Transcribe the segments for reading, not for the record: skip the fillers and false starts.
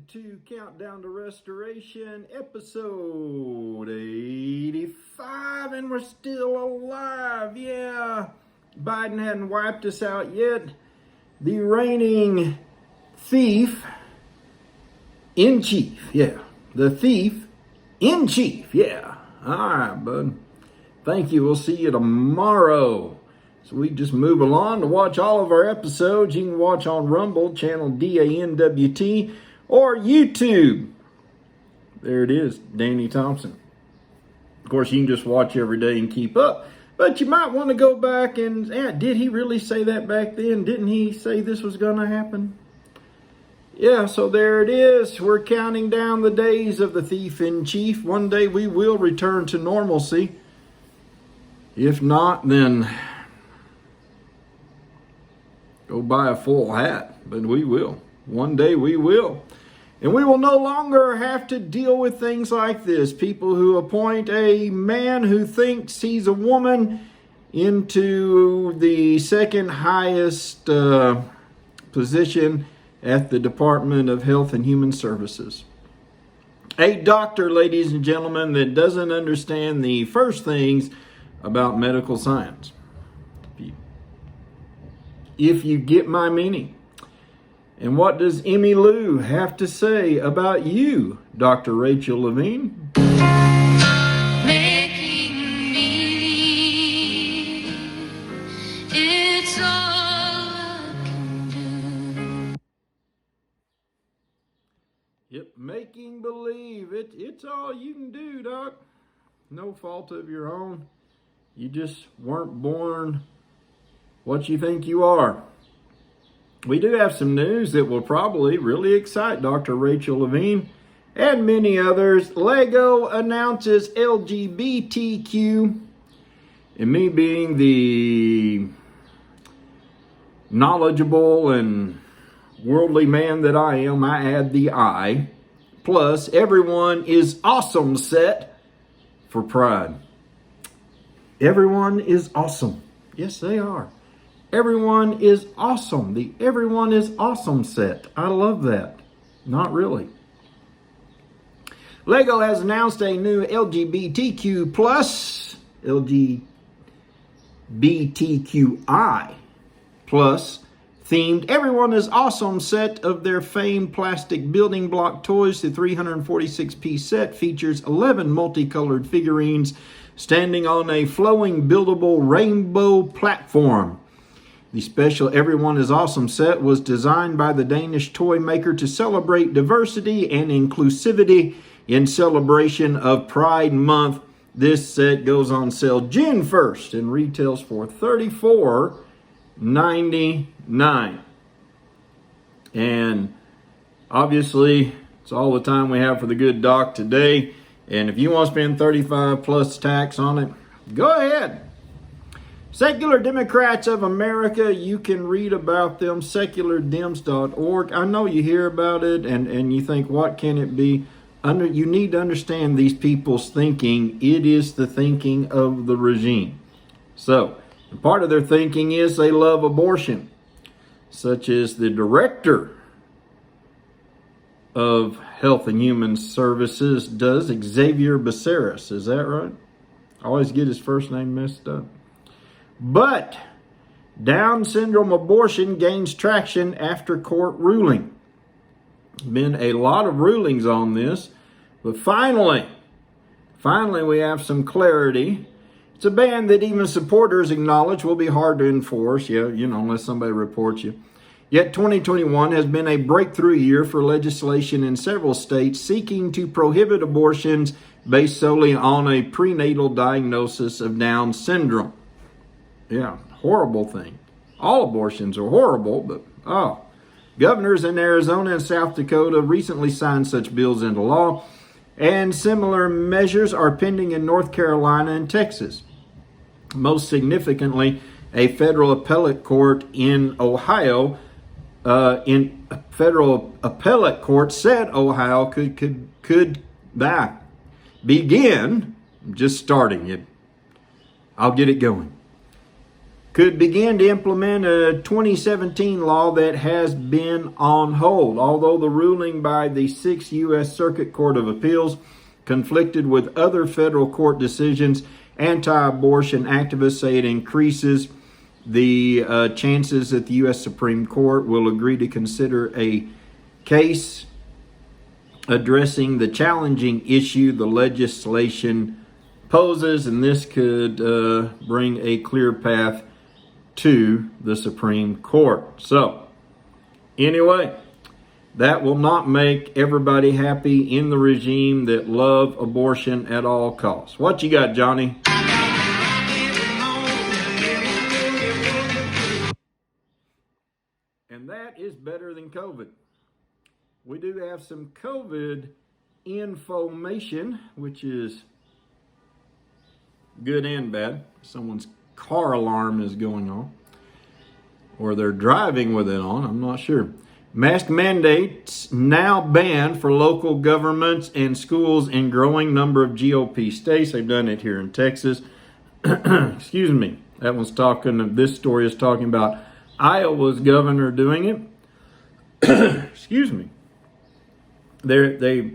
to Countdown to Restoration, episode 85, and we're still alive. Yeah, Biden hadn't wiped us out yet. The reigning thief in chief. Yeah, the thief in chief. Yeah. All right, bud. Thank you. We'll see you tomorrow. So we just move along to watch all of our episodes. You can watch on Rumble, channel DANWT, or YouTube. There it is, Danny Thompson. Of course, you can just watch every day and keep up. But you might want to go back and, did he really say that back then? Didn't he say this was going to happen? Yeah, so there it is. We're counting down the days of the thief in chief. One day we will return to normalcy. If not, then go buy a full hat. But we will. One day we will. And we will no longer have to deal with things like this. People who appoint a man who thinks he's a woman into the second highest position at the Department of Health and Human Services. A doctor, ladies and gentlemen, that doesn't understand the first things about medical science. If you get my meaning. And what does Emmy Lou have to say about you, Dr. Rachel Levine? Making believe it's all I can do. Yep, making believe. It's all you can do, Doc. No fault of your own. You just weren't born what you think you are. We do have some news that will probably really excite Dr. Rachel Levine and many others. Lego announces LGBTQ. And me being the knowledgeable and worldly man that I am, I add the I. Plus, everyone is awesome set for Pride. Everyone is awesome. Yes, they are. Everyone is awesome. The everyone is awesome set. I love that. Not really. Lego has announced a new LGBTQ plus, LGBTQI plus themed Everyone is Awesome set of their famed plastic building block toys. The 346-piece set features 11 multicolored figurines standing on a flowing buildable rainbow platform. The special Everyone is Awesome set was designed by the Danish toy maker to celebrate diversity and inclusivity in celebration of Pride Month. This set goes on sale June 1st and retails for $34.99. And obviously, it's all the time we have for the good doc today. And if you want to spend $35 plus tax on it, go ahead. Secular Democrats of America, you can read about them, seculardems.org. I know you hear about it and you think, what can it be? You need to understand these people's thinking. It is the thinking of the regime. So, part of their thinking is they love abortion, such as the director of Health and Human Services does, Xavier Becerris. Is that right? I always get his first name messed up. But Down syndrome abortion gains traction after court ruling. Been a lot of rulings on this, but finally we have some clarity. It's a ban that even supporters acknowledge will be hard to enforce, unless somebody reports you. Yet 2021 has been a breakthrough year for legislation in several states seeking to prohibit abortions based solely on a prenatal diagnosis of Down syndrome. Yeah, horrible thing. All abortions are horrible, but governors in Arizona and South Dakota recently signed such bills into law, and similar measures are pending in North Carolina and Texas. Most significantly, a federal appellate court in Ohio, said Ohio could begin just starting it. I'll get it going. could begin to implement a 2017 law that has been on hold. Although the ruling by the 6th U.S. Circuit Court of Appeals conflicted with other federal court decisions, anti-abortion activists say it increases the chances that the U.S. Supreme Court will agree to consider a case addressing the challenging issue the legislation poses, and this could bring a clear path to the Supreme Court. So, anyway, that will not make everybody happy in the regime that love abortion at all costs. What you got, Johnny? And that is better than COVID. We do have some COVID information, which is good and bad. Someone's car alarm is going on, or they're driving with it on, I'm not sure. Mask mandates now banned for local governments and schools in growing number of GOP states. They've done it here in Texas. Excuse me. This story is talking about Iowa's governor doing it. Excuse me. They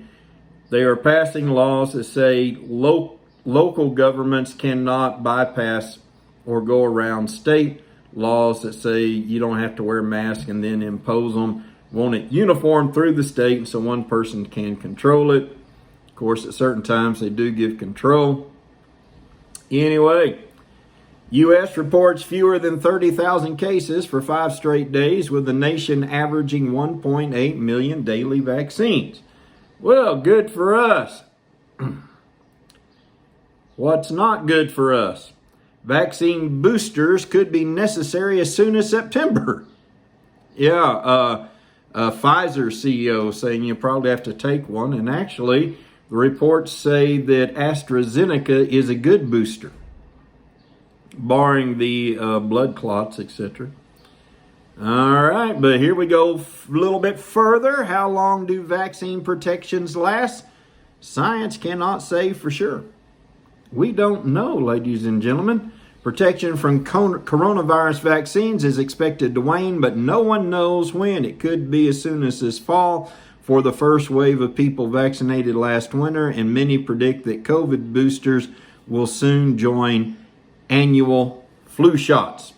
are passing laws that say local governments cannot bypass or go around state laws that say you don't have to wear a mask and then impose them. Want it uniform through the state so one person can control it. Of course, at certain times they do give control. Anyway, U.S. reports fewer than 30,000 cases for 5 straight days, with the nation averaging 1.8 million daily vaccines. Well, good for us. What's not good for us? Vaccine boosters could be necessary as soon as September. Yeah, Pfizer CEO saying you probably have to take one. And actually, the reports say that AstraZeneca is a good booster, barring the blood clots, etc. All right, but here we go a little bit further. How long do vaccine protections last? Science cannot say for sure. We don't know, ladies and gentlemen. Protection from coronavirus vaccines is expected to wane, but no one knows when. It could be as soon as this fall for the first wave of people vaccinated last winter, and many predict that COVID boosters will soon join annual flu shots,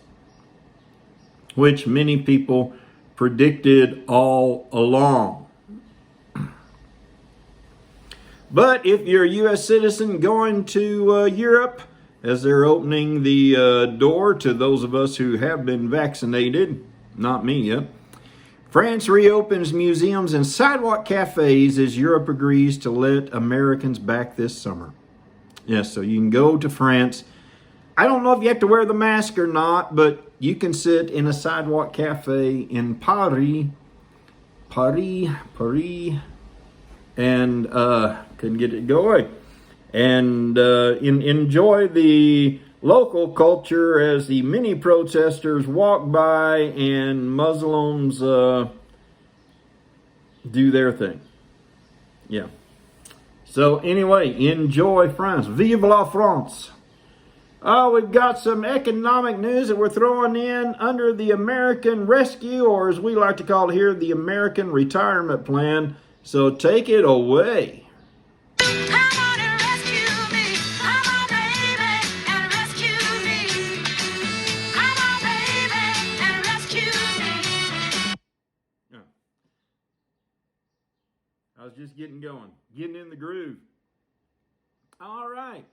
which many people predicted all along. But if you're a U.S. citizen going to Europe, as they're opening the door to those of us who have been vaccinated, not me yet, France reopens museums and sidewalk cafes as Europe agrees to let Americans back this summer. Yes, so you can go to France. I don't know if you have to wear the mask or not, but you can sit in a sidewalk cafe in Paris, and couldn't get it going, and enjoy the local culture as the many protesters walk by and Muslims do their thing. Yeah. So anyway, enjoy France. Vive la France. Oh, we've got some economic news that we're throwing in under the American Rescue, or as we like to call it here, the American Retirement Plan. So take it away. Come on and rescue me. Come on, baby, and rescue me. Come on, baby, and rescue me. Yeah. I was just getting going, getting in the groove. All right.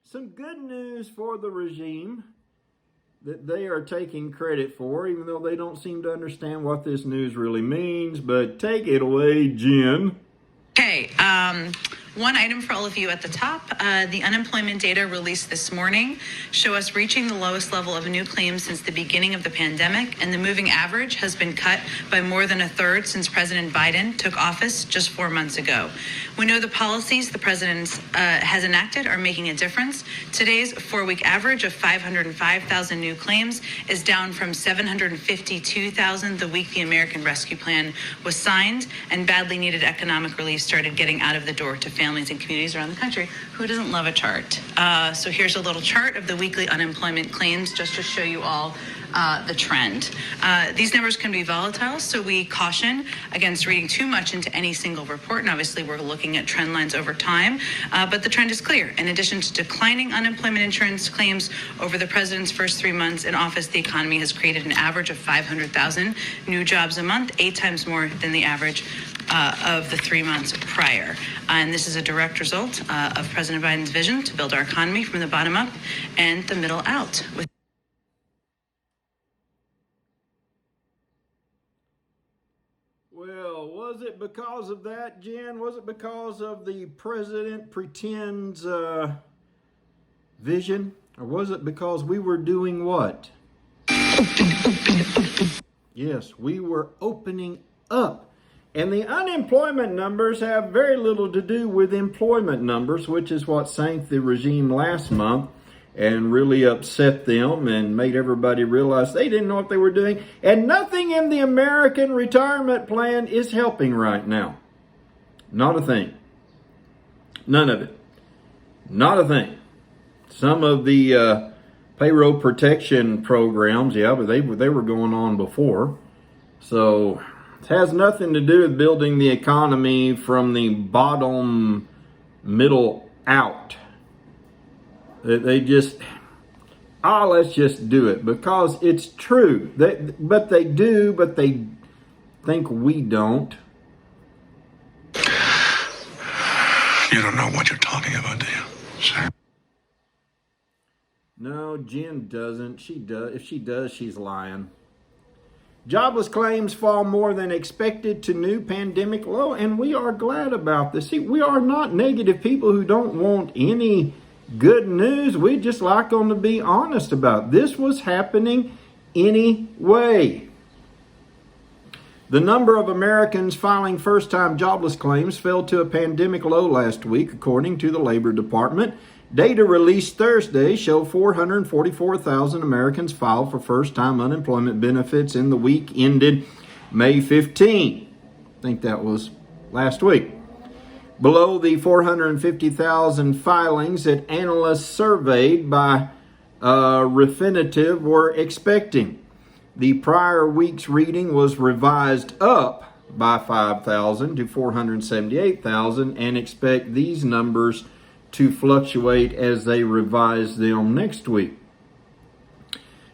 Some good news for the regime that they are taking credit for, even though they don't seem to understand what this news really means. But take it away, Jen. Okay, one item for all of you at the top. The unemployment data released this morning show us reaching the lowest level of new claims since the beginning of the pandemic, and the moving average has been cut by more than a third since President Biden took office just 4 months ago. We know the policies the president has enacted are making a difference. Today's 4-week average of 505,000 new claims is down from 752,000 the week the American Rescue Plan was signed, and badly needed economic relief started getting out of the door to families families and communities around the country. Who doesn't love a chart? So here's a little chart of the weekly unemployment claims just to show you all the trend. These numbers can be volatile, so we caution against reading too much into any single report. And obviously, we're looking at trend lines over time. But the trend is clear. In addition to declining unemployment insurance claims over the president's first 3 months in office, the economy has created an average of 500,000 new jobs a month, 8 times more than the average of the 3 months prior. And this is a direct result of President Biden's vision to build our economy from the bottom up and the middle out. Well, was it because of that, Jen? Was it because of the president pretends vision? Or was it because we were doing what? Yes, we were opening up. And the unemployment numbers have very little to do with employment numbers, which is what sank the regime last month and really upset them and made everybody realize they didn't know what they were doing. And nothing in the American retirement plan is helping right now. Not a thing. None of it. Not a thing. Some of the payroll protection programs, yeah, but they were going on before. So it has nothing to do with building the economy from the bottom middle out. They just, let's just do it because it's true. But they do, but they think we don't. You don't know what you're talking about, do you, sir? No, Jen doesn't. She does. If she does, she's lying. Jobless claims fall more than expected to new pandemic low, and we are glad about this. See, we are not negative people who don't want any good news. We just like them to be honest about it. This was happening anyway. The number of Americans filing first-time jobless claims fell to a pandemic low last week, according to the Labor Department. Data released Thursday show 444,000 Americans filed for first-time unemployment benefits in the week ended May 15. I think that was last week. Below the 450,000 filings that analysts surveyed by Refinitiv were expecting. The prior week's reading was revised up by 5,000 to 478,000 and expect these numbers to fluctuate as they revise them next week.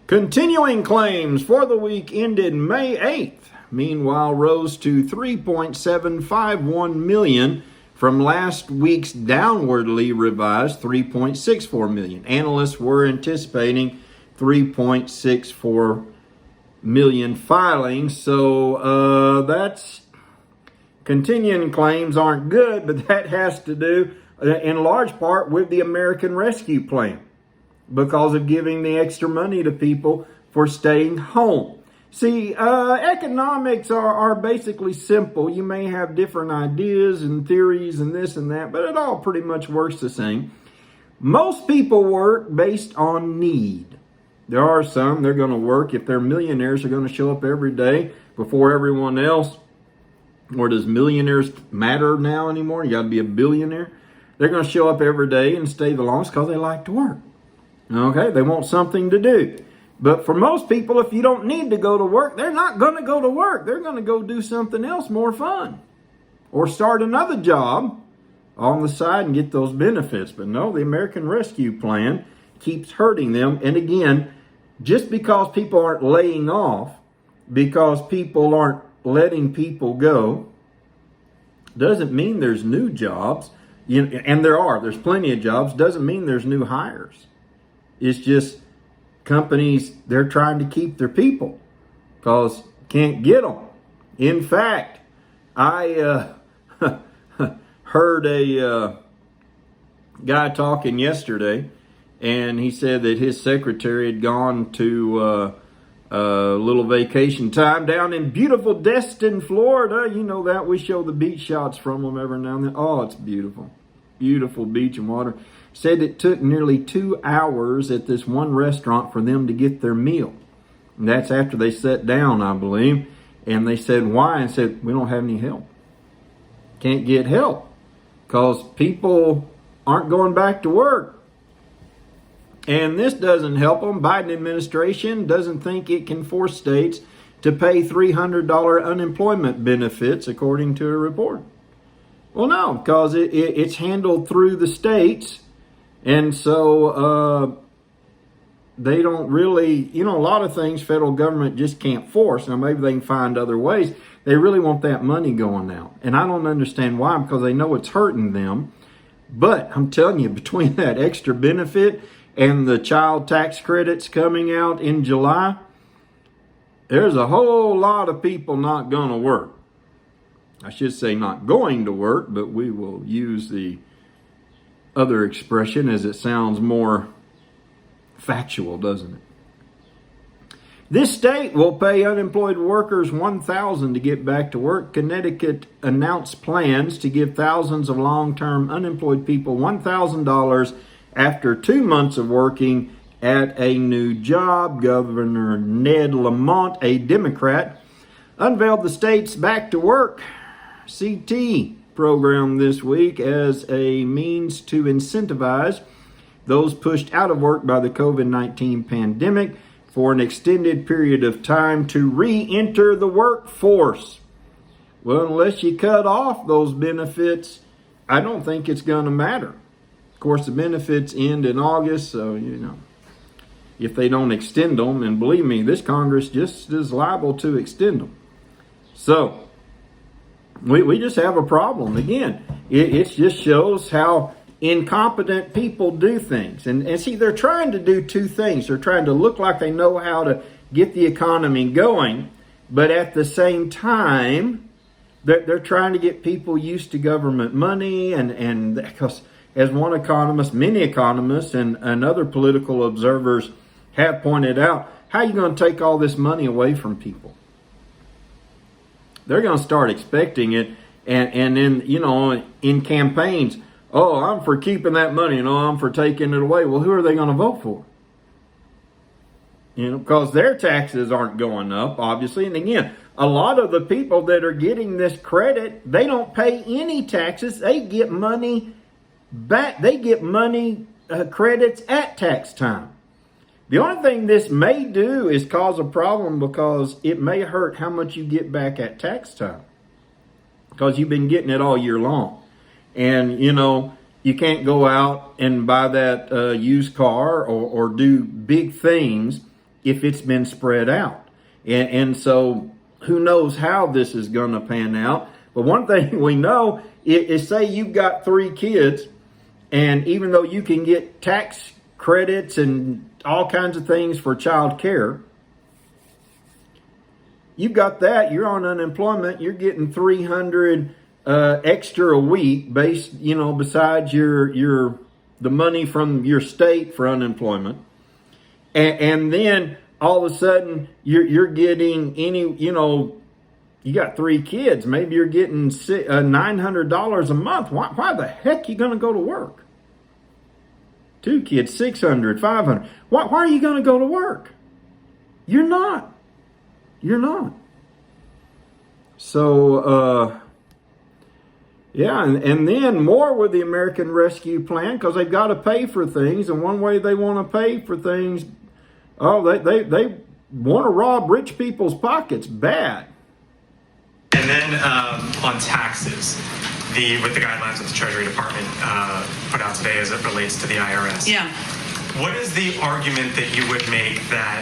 Continuing claims for the week ended May 8th, meanwhile, rose to 3.751 million from last week's downwardly revised 3.64 million. Analysts were anticipating 3.64 million filings, so that's continuing claims aren't good, but that has to do in large part with the American Rescue Plan because of giving the extra money to people for staying home. See, economics are basically simple. You may have different ideas and theories and this and that, but it all pretty much works the same. Most people work based on need. There are some, they're going to work. If they're millionaires, they're going to show up every day before everyone else. Or does millionaires matter now anymore? You got to be a billionaire. They're going to show up every day and stay the longest because they like to work. Okay, they want something to do. But for most people, if you don't need to go to work, they're not going to go to work. They're going to go do something else more fun. Or start another job on the side and get those benefits. But no, the American Rescue Plan keeps hurting them. And again, just because people aren't laying off, because people aren't letting people go, doesn't mean there's new jobs. And there's plenty of jobs. Doesn't mean there's new hires. It's just companies, they're trying to keep their people because can't get them. In fact, I heard a guy talking yesterday, and he said that his secretary had gone to a little vacation time down in beautiful Destin, Florida. You know that. We show the beach shots from them every now and then. Oh, it's beautiful. Beautiful beach and water. Said it took nearly 2 hours at this one restaurant for them to get their meal. And that's after they sat down, I believe. And they said, why? And said, we don't have any help. Can't get help. because people aren't going back to work. And this doesn't help them. Biden administration doesn't think it can force states to pay $300 unemployment benefits, according to a report. Well, no, because it's handled through the states. And so they don't really, a lot of things federal government just can't force. Now, maybe they can find other ways. They really want that money going out. And I don't understand why, because they know it's hurting them. But I'm telling you, between that extra benefit and the child tax credits coming out in July, there's a whole lot of people not going to work. I should say not going to work, but we will use the other expression as it sounds more factual, doesn't it? This state will pay unemployed workers $1,000 to get back to work. Connecticut announced plans to give thousands of long-term unemployed people $1,000 after 2 months of working at a new job. Governor Ned Lamont, a Democrat, unveiled the state's Back to Work CT program this week as a means to incentivize those pushed out of work by the COVID-19 pandemic for an extended period of time to re-enter the workforce. Well, unless you cut off those benefits, I don't think it's going to matter. Of course, the benefits end in August, so, if they don't extend them, and believe me, this Congress just is liable to extend them. So, we just have a problem. Again, it just shows how incompetent people do things. And see, they're trying to do two things. They're trying to look like they know how to get the economy going, but at the same time, they're trying to get people used to government money. And because as one economist, many economists and other political observers have pointed out, how are you going to take all this money away from people? They're going to start expecting it. And then, in campaigns, oh, I'm for keeping that money, I'm for taking it away. Well, who are they going to vote for? Because their taxes aren't going up, obviously. And again, a lot of the people that are getting this credit, they don't pay any taxes. They get money back. They get money credits at tax time. The only thing this may do is cause a problem, because it may hurt how much you get back at tax time, because you've been getting it all year long. And, you can't go out and buy that used car or do big things if it's been spread out. And so who knows how this is going to pan out. But one thing we know is say you've got 3 kids, and even though you can get tax credits and all kinds of things for child care, you've got that, you're on unemployment, you're getting $300 extra a week based, besides the money from your state for unemployment. And then all of a sudden you're getting you got 3 kids, maybe you're getting $900 a month. Why the heck are you going to go to work? 2 kids, $600, $500. Why are you going to go to work? You're not. So, yeah, and then more with the American Rescue Plan, because they've got to pay for things, and one way they want to pay for things, they want to rob rich people's pockets bad. And then on taxes, with the guidelines that the Treasury Department put out today as it relates to the IRS. Yeah. What is the argument that you would make that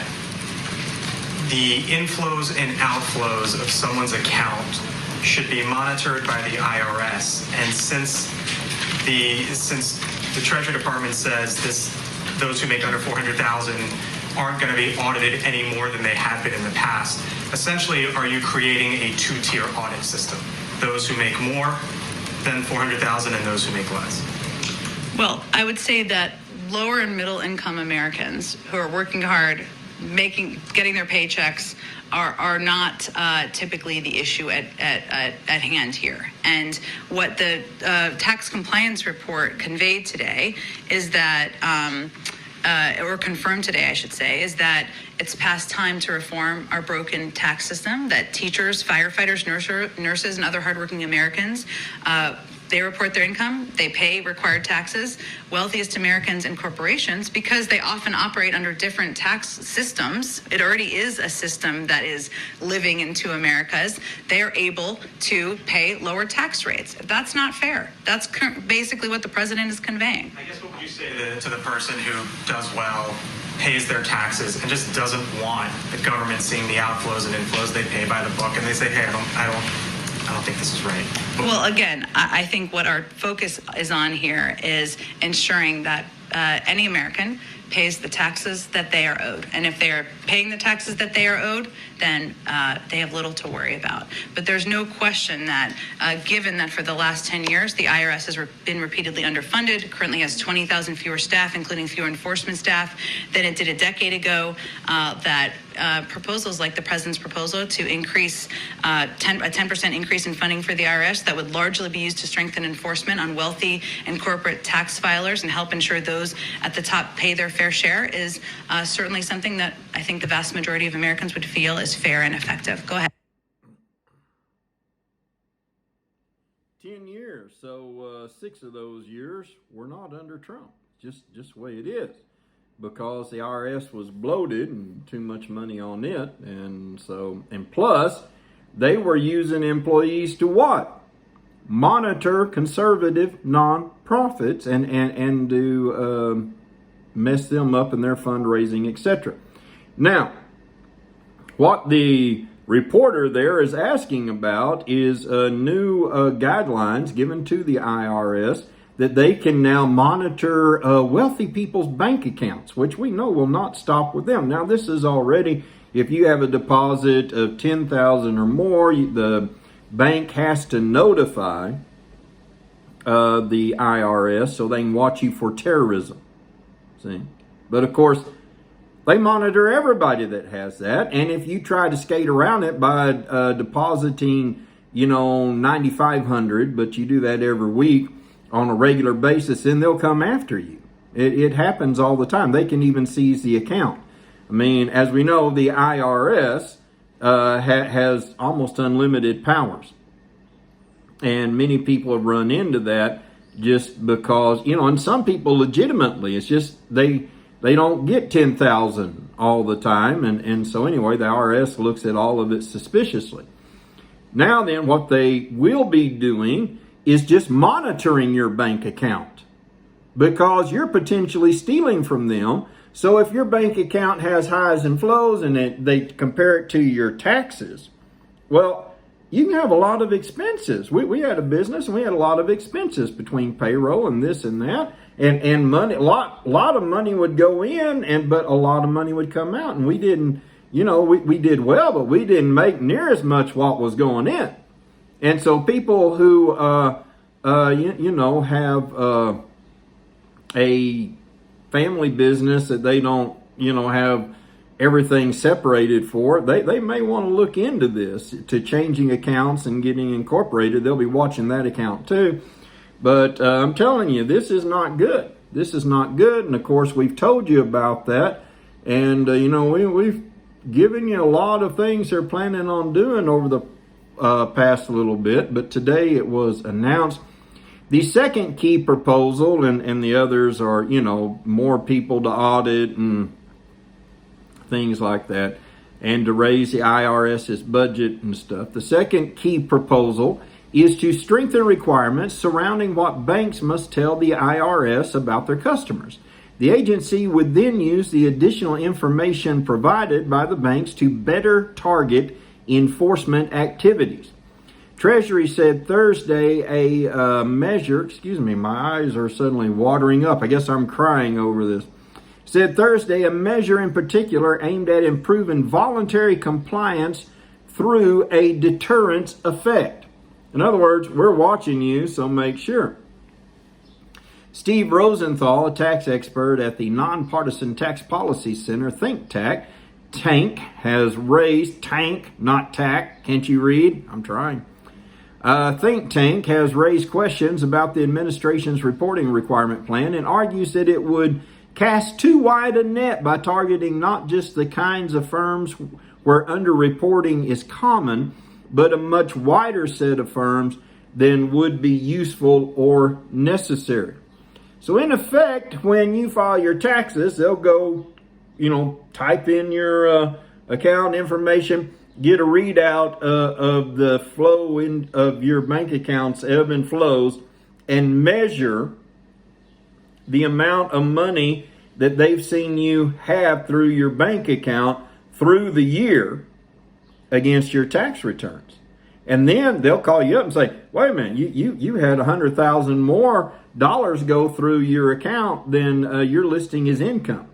the inflows and outflows of someone's account should be monitored by the IRS? And since the Treasury Department says those who make under $400,000 aren't going to be audited any more than they have been in the past, essentially, are you creating a 2-tier audit system? Those who make more than $400,000 and those who make less? Well, I would say that lower and middle income Americans who are working hard, getting their paychecks, are not typically the issue at hand here. And what the tax compliance report conveyed today is that, or confirmed today, I should say, is that it's past time to reform our broken tax system, that teachers, firefighters, nurses, and other hardworking Americans They report their income, they pay required taxes. Wealthiest Americans and corporations, because they often operate under different tax systems, it already is a system that is living into America's, they are able to pay lower tax rates. That's not fair. That's basically what the president is conveying. I guess what would you say to the person who does well, pays their taxes, and just doesn't want the government seeing the outflows and inflows they pay by the book, and they say, hey, I don't think this is right. Well, again, I think what our focus is on here is ensuring that any American pays the taxes that they are owed. And if they are paying the taxes that they are owed, then they have little to worry about. But there's no question that given that for the last 10 years, the IRS has been repeatedly underfunded, currently has 20,000 fewer staff, including fewer enforcement staff than it did a decade ago, that proposals like the president's proposal to increase a 10% increase in funding for the IRS that would largely be used to strengthen enforcement on wealthy and corporate tax filers and help ensure those at the top pay their fair share is certainly something that I think the vast majority of Americans would feel is fair and effective. Go ahead. 10 years, so 6 of those years were not under Trump. Just the way it is, because the IRS was bloated and too much money on it, and plus they were using employees to what? Monitor conservative nonprofits and to mess them up in their fundraising, etc. Now, what the reporter there is asking about is new guidelines given to the IRS that they can now monitor wealthy people's bank accounts, which we know will not stop with them. Now, this is already, if you have a deposit of $10,000 or more, the bank has to notify the IRS so they can watch you for terrorism. See? But of course, they monitor everybody that has that, and if you try to skate around it by depositing, $9,500, but you do that every week on a regular basis, then they'll come after you. It happens all the time. They can even seize the account. I mean, as we know, the IRS has almost unlimited powers, and many people have run into that just because, and some people legitimately, it's just they don't get 10,000 all the time. And so anyway, the IRS looks at all of it suspiciously. Now then, what they will be doing is just monitoring your bank account, because you're potentially stealing from them. So if your bank account has highs and flows and they compare it to your taxes, well, you can have a lot of expenses. We had a business and we had a lot of expenses between payroll and this and that. And money, a lot of money would go in, but a lot of money would come out. And we didn't, we did well, but we didn't make near as much what was going in. And so people who, have a family business that they don't, have everything separated for, they may want to look into this, to changing accounts and getting incorporated. They'll be watching that account too. But I'm telling you, this is not good. This is not good. And of course, we've told you about that. And, we've given you a lot of things they're planning on doing over the past little bit. But today it was announced. The second key proposal, and the others are, more people to audit and things like that, and to raise the IRS's budget and stuff. The second key proposal is to strengthen requirements surrounding what banks must tell the IRS about their customers. The agency would then use the additional information provided by the banks to better target enforcement activities. Treasury said Thursday a measure, my eyes are suddenly watering up. I guess I'm crying over this. Said Thursday a measure in particular aimed at improving voluntary compliance through a deterrence effect. In other words, we're watching you, so make sure. Steve Rosenthal, a tax expert at the Nonpartisan Tax Policy Center think tank, has raised, tank, not tack, can't you read? I'm trying. Think tank has raised questions about the administration's reporting requirement plan and argues that it would cast too wide a net by targeting not just the kinds of firms where underreporting is common, but a much wider set of firms than would be useful or necessary. So in effect, when you file your taxes, they'll go, type in your account information, get a readout of the flow of your bank accounts, ebb and flows, and measure the amount of money that they've seen you have through your bank account through the year against your tax returns. And then they'll call you up and say, wait a minute, you had $100,000 more dollars go through your account than you're listing as income.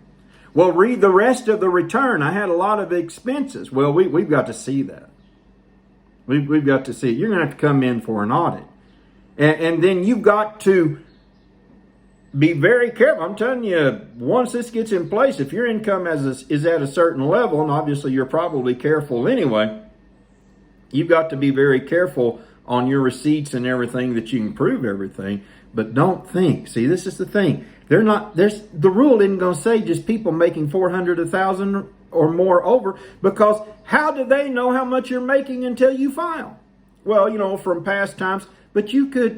Well, read the rest of the return. I had a lot of expenses. Well, we've got to see that. We've got to see it. You're going to have to come in for an audit. And then you've got to be very careful. I'm telling you, once this gets in place, if your income is at a certain level, and obviously you're probably careful anyway, you've got to be very careful on your receipts and everything that you can prove everything. But don't think. See, this is the thing. The rule isn't going to say just people making $400, $1,000 or more over, because how do they know how much you're making until you file? Well, from past times, but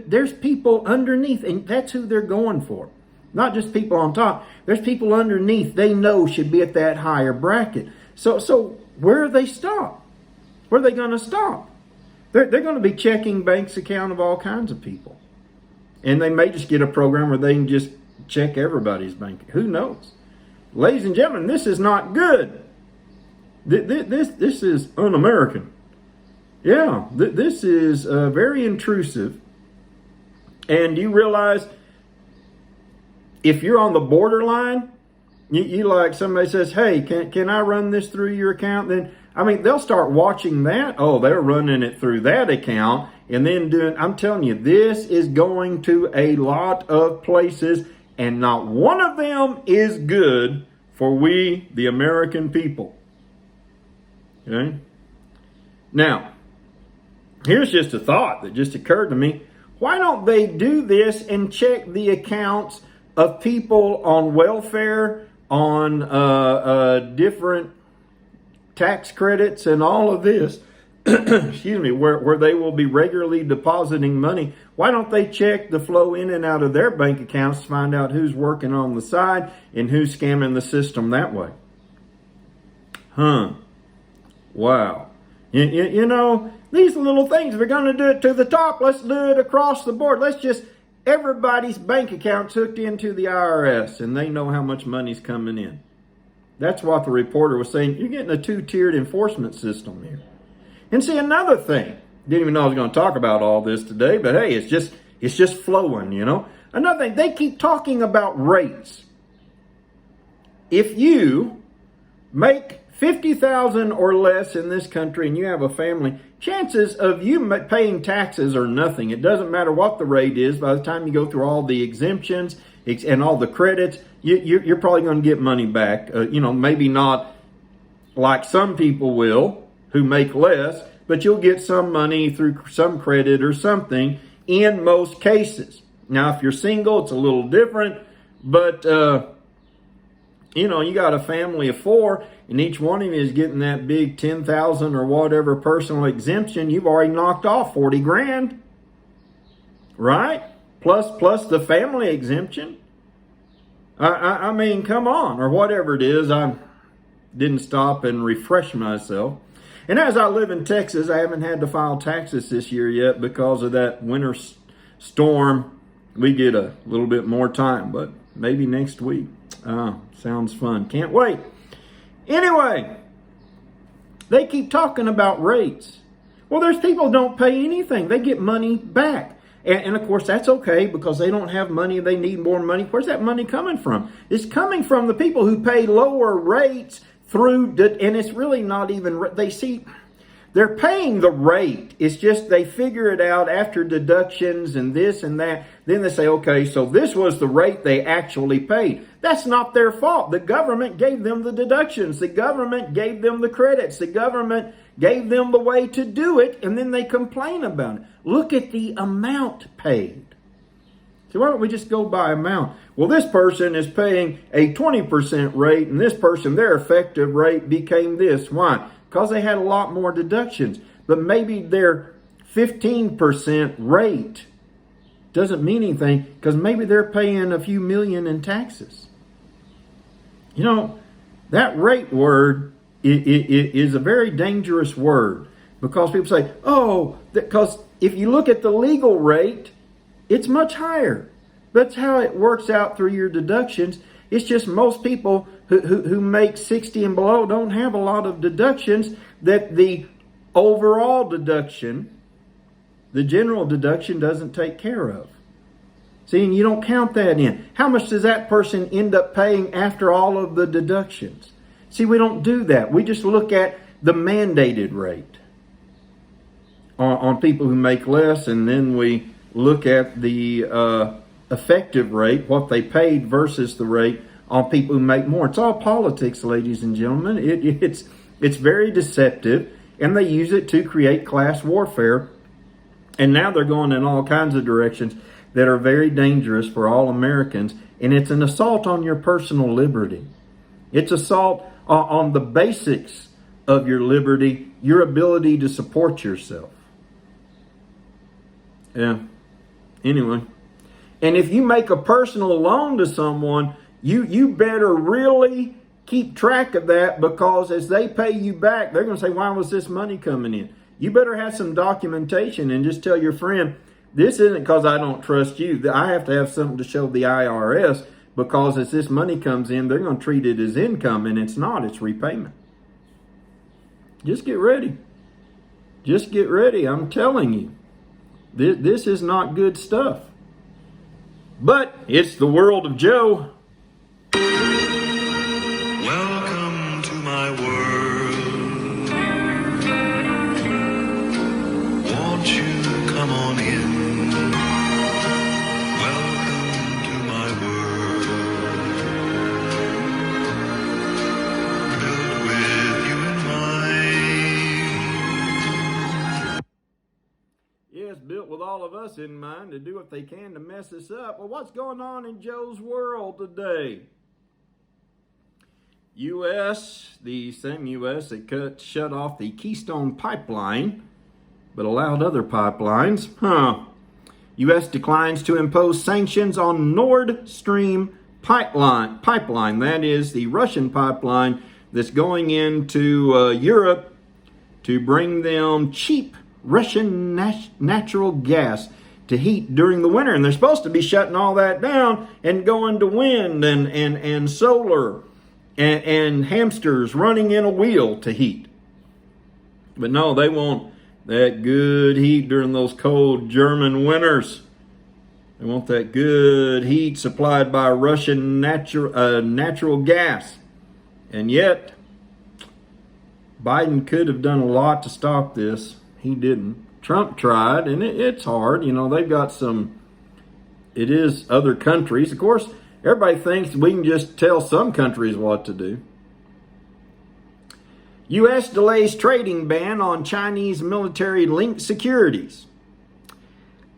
there's people underneath, and that's who they're going for. Not just people on top. There's people underneath they know should be at that higher bracket. So where do they stop? Where are they going to stop? They're going to be checking banks account of all kinds of people. And they may just get a program where they can just check everybody's bank. Who knows? Ladies and gentlemen, this is not good. This is un-American. Yeah, this is very intrusive. And you realize if you're on the borderline, you like somebody says, hey, can I run this through your account? Then, they'll start watching that. Oh, they're running it through that account. And then I'm telling you, this is going to a lot of places, and not one of them is good for we, the American people. Okay? Now, here's just a thought that just occurred to me. Why don't they do this and check the accounts of people on welfare, on different tax credits and all of this, excuse me, where they will be regularly depositing money? Why don't they check the flow in and out of their bank accounts to find out who's working on the side and who's scamming the system that way? Wow. These little things, if we're going to do it to the top, let's do it across the board. Everybody's bank account's hooked into the IRS, and they know how much money's coming in. That's what the reporter was saying. You're getting a two-tiered enforcement system here. And see, another thing, didn't even know I was going to talk about all this today, but hey, it's just flowing, Another thing, they keep talking about rates. If you make $50,000 or less in this country and you have a family, chances of you paying taxes are nothing. It doesn't matter what the rate is. By the time you go through all the exemptions and all the credits, you're probably going to get money back. Maybe not like some people will who make less, but you'll get some money through some credit or something in most cases. Now, if you're single, it's a little different, but you got a family of 4 and each one of you is getting that big $10,000 or whatever personal exemption. You've already knocked off $40,000, right? Plus the family exemption. Come on, or whatever it is. I didn't stop and refresh myself. And as I live in Texas, I haven't had to file taxes this year yet because of that winter storm. We get a little bit more time, but maybe next week. Sounds fun. Can't wait. Anyway, they keep talking about rates. Well, there's people who don't pay anything. They get money back. And of course, that's okay because they don't have money. They need more money. Where's that money coming from? It's coming from the people who pay lower rates and it's really not even, they're paying the rate. It's just they figure it out after deductions and this and that. Then they say, okay, so this was the rate they actually paid. That's not their fault. The government gave them the deductions. The government gave them the credits. The government gave them the way to do it, and then they complain about it. Look at the amount paid. So why don't we just go by amount? Well, this person is paying a 20% rate, and this person, their effective rate became this. Why? Because they had a lot more deductions. But maybe their 15% rate doesn't mean anything because maybe they're paying a few million in taxes. You know, that rate word is a very dangerous word because people say, oh, because if you look at the legal rate, it's much higher. That's how it works out through your deductions. It's just most people who make 60 and below don't have a lot of deductions that the overall deduction, the general deduction, doesn't take care of. See, and you don't count that in. How much does that person end up paying after all of the deductions? See, we don't do that. We just look at the mandated rate on people who make less, and then we look at the effective rate, what they paid versus the rate on people who make more. It's all politics, ladies and gentlemen. It's very deceptive, and they use it to create class warfare. And now they're going in all kinds of directions that are very dangerous for all Americans. And it's an assault on your personal liberty. It's assault on the basics of your liberty, your ability to support yourself. Yeah. Anyway. And if you make a personal loan to someone, you better really keep track of that, because as they pay you back, they're going to say, why was this money coming in? You better have some documentation and just tell your friend, this isn't because I don't trust you. I have to have something to show the IRS, because as this money comes in, they're going to treat it as income, and it's not. It's repayment. Just get ready. Just get ready. I'm telling you. This is not good stuff. But it's the world of Joe. Welcome to my world. Won't you come on in? Welcome to my world. Built with you in mind. Yes, built with all of us in mind to do what they can to mess us up. Well, what's going on in Joe's world today? U.S., the same U.S. that shut off the Keystone Pipeline, but allowed other pipelines. U.S. declines to impose sanctions on Nord Stream pipeline. That is the Russian pipeline that's going into Europe to bring them cheap Russian natural gas to heat during the winter. And they're supposed to be shutting all that down and going to wind and solar and hamsters running in a wheel to heat. But no, they want that good heat during those cold German winters. They want that good heat supplied by Russian natural gas. And yet, Biden could have done a lot to stop this. He didn't. Trump tried, and it's hard. You know, they've got it is other countries. Of course, everybody thinks we can just tell some countries what to do. U.S. delays trading ban on Chinese military-linked securities.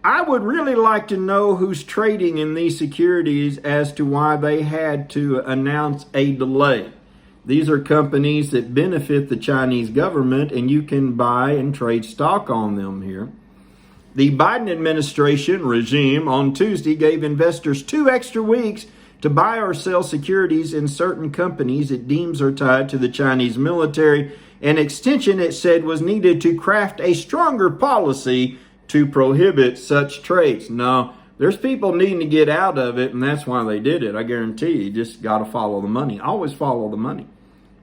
I would really like to know who's trading in these securities as to why they had to announce a delay. These are companies that benefit the Chinese government, and you can buy and trade stock on them here. The Biden administration regime on Tuesday gave investors 2 extra weeks to buy or sell securities in certain companies it deems are tied to the Chinese military. An extension, it said, was needed to craft a stronger policy to prohibit such trades. Now, there's people needing to get out of it, and that's why they did it. I guarantee you just got to follow the money. Always follow the money.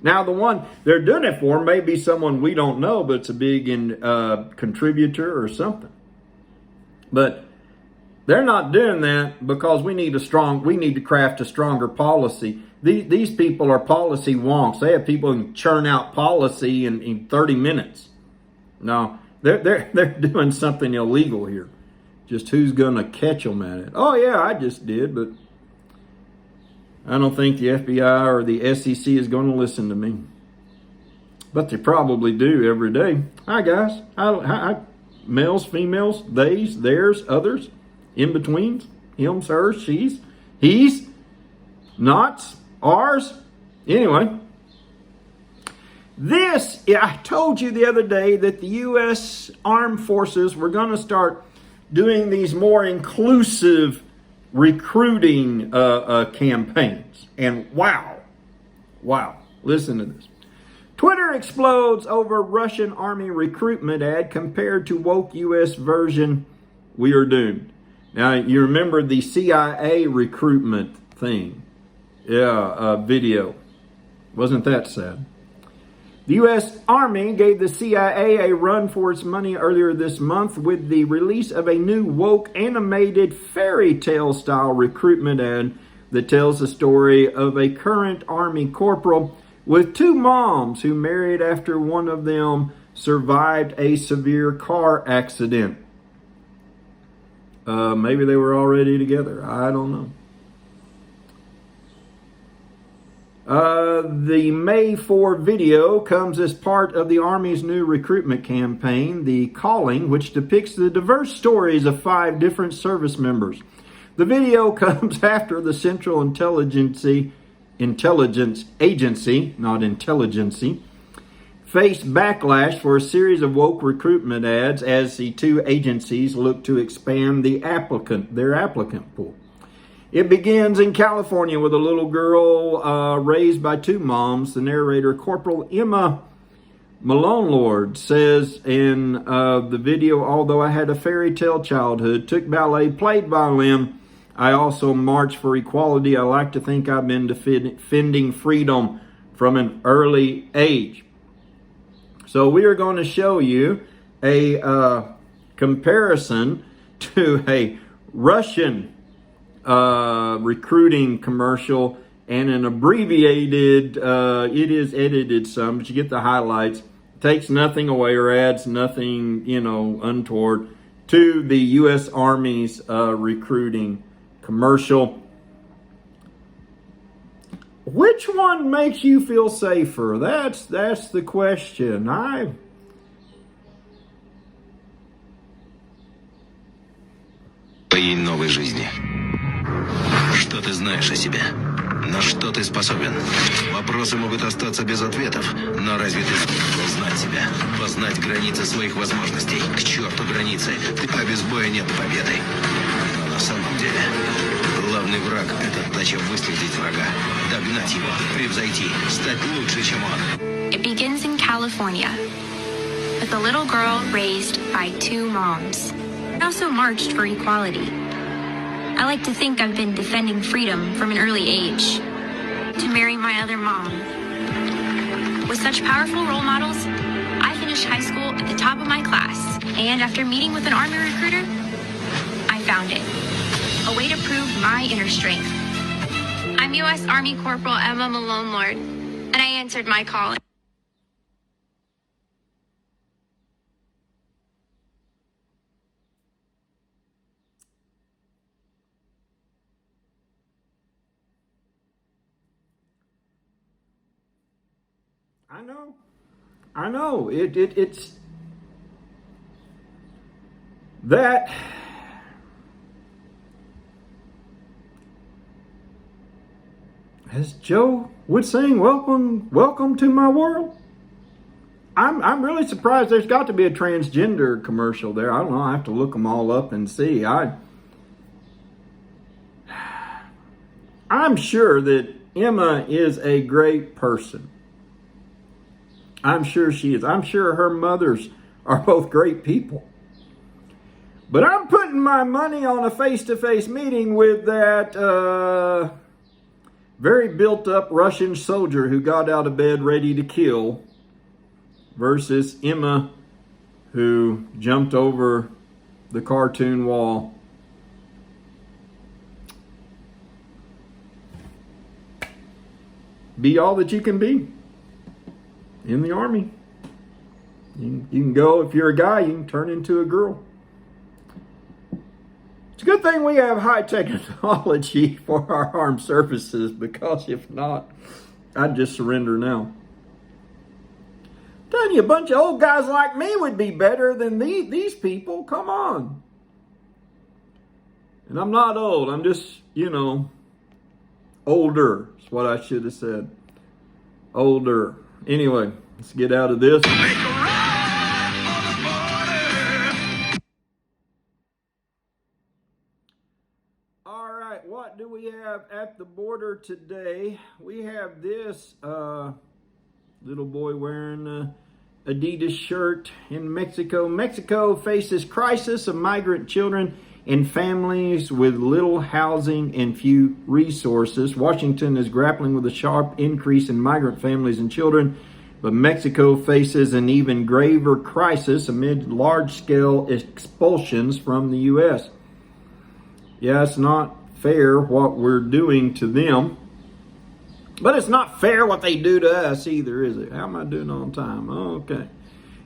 Now, the one they're doing it for may be someone we don't know, but it's a big contributor or something. But they're not doing that because we need to craft a stronger policy. These people are policy wonks. They have people who can churn out policy in 30 minutes. No, they're doing something illegal here. Just who's going to catch them at it? Oh, yeah, I just did, but I don't think the FBI or the SEC is going to listen to me. But they probably do every day. Hi, guys. Hi, males, females, theys, theirs, others, in-betweens, hims, hers, she's, he's, nots, ours. Anyway, I told you the other day that the U.S. Armed Forces were going to start doing these more inclusive recruiting campaigns. And wow, listen to this. Twitter explodes over Russian army recruitment ad compared to woke U.S. version, we are doomed. Now, you remember the CIA recruitment thing. Video. Wasn't that sad? The U.S. Army gave the CIA a run for its money earlier this month with the release of a new woke animated fairy tale style recruitment ad that tells the story of a current Army corporal with two moms who married after one of them survived a severe car accident. Maybe they were already together. I don't know. The May 4 video comes as part of the Army's new recruitment campaign, The Calling, which depicts the diverse stories of 5 different service members. The video comes after the Central Intelligence Agency, not intelligency, faced backlash for a series of woke recruitment ads as the two agencies look to expand their applicant pool. It begins in California with a little girl raised by two moms. The narrator, Corporal Emma Malone says in the video, although I had a fairy tale childhood, took ballet, played violin, I also marched for equality. I like to think I've been defending freedom from an early age. So we are going to show you a comparison to a Russian recruiting commercial and an abbreviated, it is edited some, but you get the highlights. Takes nothing away or adds nothing, untoward to the U.S. Army's recruiting commercial. Which one makes you feel safer? That's the question. Твоей новой жизни. Что ты знаешь о себе? На что ты способен? Вопросы могут остаться без ответов, но разве ты сможешь узнать себя? Познать границы своих возможностей? К черту границы, а без боя нет победы. Но на самом деле, главный враг — это задача выследить врага, догнать его, превзойти, стать лучше, чем он. It begins in California with a little girl raised by two moms. I also marched for equality. I like to think I've been defending freedom from an early age. To marry my other mom. With such powerful role models, I finished high school at the top of my class. And after meeting with an Army recruiter, I found it. A way to prove my inner strength. I'm U.S. Army Corporal Emma Malone Lord, and I answered my call. I know. It's that. As Joe would sing, welcome to my world. I'm really surprised there's got to be a transgender commercial there. I don't know. I have to look them all up and see. I'm sure that Emma is a great person. I'm sure she is. I'm sure her mothers are both great people. But I'm putting my money on a face-to-face meeting with that very built-up Russian soldier who got out of bed ready to kill versus Emma who jumped over the cartoon wall. Be all that you can be in the Army. You can go, if you're a guy, you can turn into a girl. It's a good thing we have high technology for our armed services, because if not, I'd just surrender now. I'm telling you, a bunch of old guys like me would be better than these people. Come on. And I'm not old. I'm just, older is what I should have said. Older. Anyway, let's get out of this. All right, what do we have at the border today? We have this little boy wearing a Adidas shirt in Mexico. Mexico faces crisis of migrant children and families with little housing and few resources. Washington is grappling with a sharp increase in migrant families and children, but Mexico faces an even graver crisis amid large-scale expulsions from the U.S. Yeah, it's not fair what we're doing to them, but it's not fair what they do to us either, is it? How am I doing on time? Okay.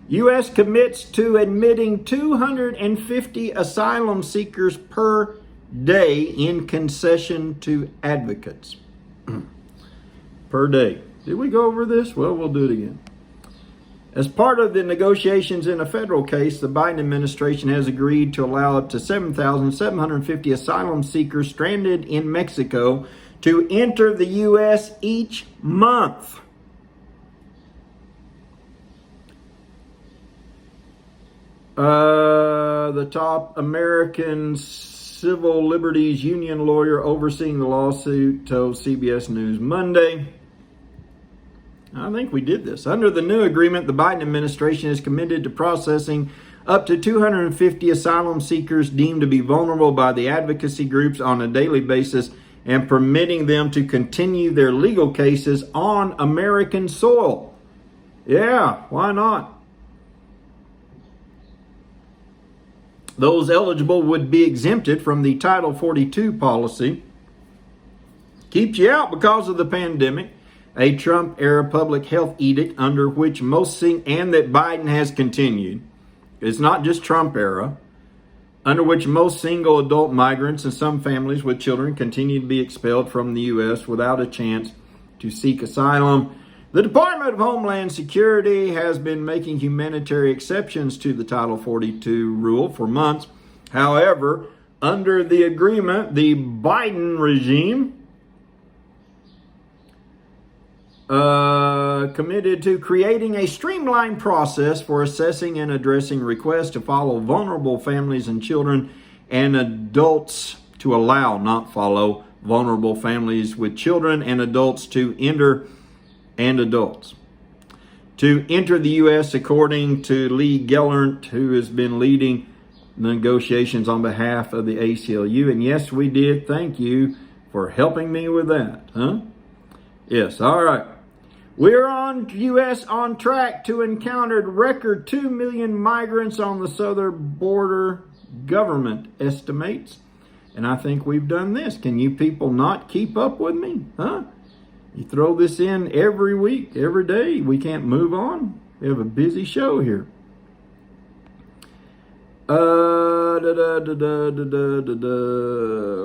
U.S. commits to admitting 250 asylum seekers per day in concession to advocates. Per day. Did we go over this? Well, we'll do it again. As part of the negotiations in a federal case, the Biden administration has agreed to allow up to 7,750 asylum seekers stranded in Mexico to enter the U.S. each month. The top American Civil Liberties Union lawyer overseeing the lawsuit told CBS News Monday. I think we did this. Under the new agreement, the Biden administration is committed to processing up to 250 asylum seekers deemed to be vulnerable by the advocacy groups on a daily basis and permitting them to continue their legal cases on American soil. Yeah, why not? Those eligible would be exempted from the Title 42 policy. Keeps you out because of the pandemic. A Trump-era public health edict under which and that Biden has continued. It's not just Trump-era. Under which most single adult migrants and some families with children continue to be expelled from the U.S. without a chance to seek asylum. The Department of Homeland Security has been making humanitarian exceptions to the Title 42 rule for months. However, under the agreement, the Biden regime committed to creating a streamlined process for assessing and addressing requests to follow vulnerable families and children and adults to allow, not follow, vulnerable families with children and adults to enter the U.S. according to Lee Gellert, who has been leading negotiations on behalf of the ACLU. And yes, we did. Thank you for helping me with that. Yes, all right. We're on U.S. on track to encounter record 2 million migrants on the southern border, government estimates. And I think we've done this. Can you people not keep up with me? You throw this in every week, every day. We can't move on. We have a busy show here.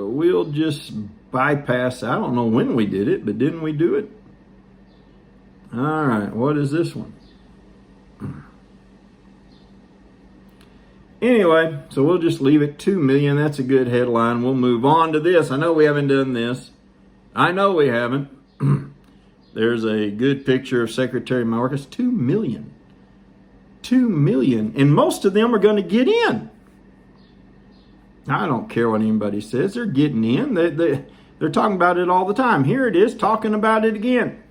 We'll just bypass. I don't know when we did it, but didn't we do it? All right, what is this one? Anyway, so we'll just leave it 2 million. That's a good headline. We'll move on to this. I know we haven't done this. I know we haven't. There's a good picture of Secretary Marcus. 2 million. 2 million. And most of them are going to get in. I don't care what anybody says. They're getting in. They're talking about it all the time. Here it is, talking about it again.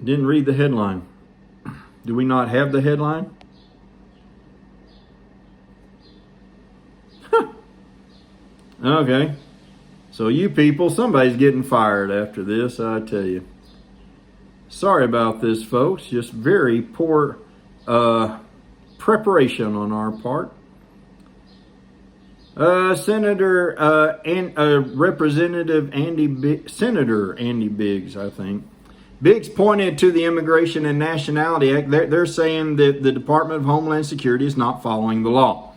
Didn't read the headline. Do we not have the headline? Okay. So you people, somebody's getting fired after this, I tell you. Sorry about this, folks. Just very poor preparation on our part. Representative Senator Andy Biggs, I think. Biggs pointed to the Immigration and Nationality Act. They're saying that the Department of Homeland Security is not following the law.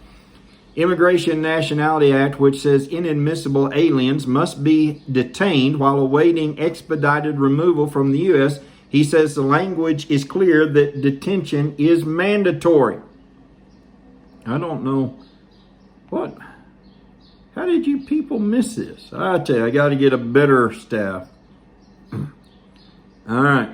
Immigration and Nationality Act, which says inadmissible aliens must be detained while awaiting expedited removal from the U.S. He says the language is clear that detention is mandatory. I don't know. What? How did you people miss this? I tell you, I got to get a better staff. All right.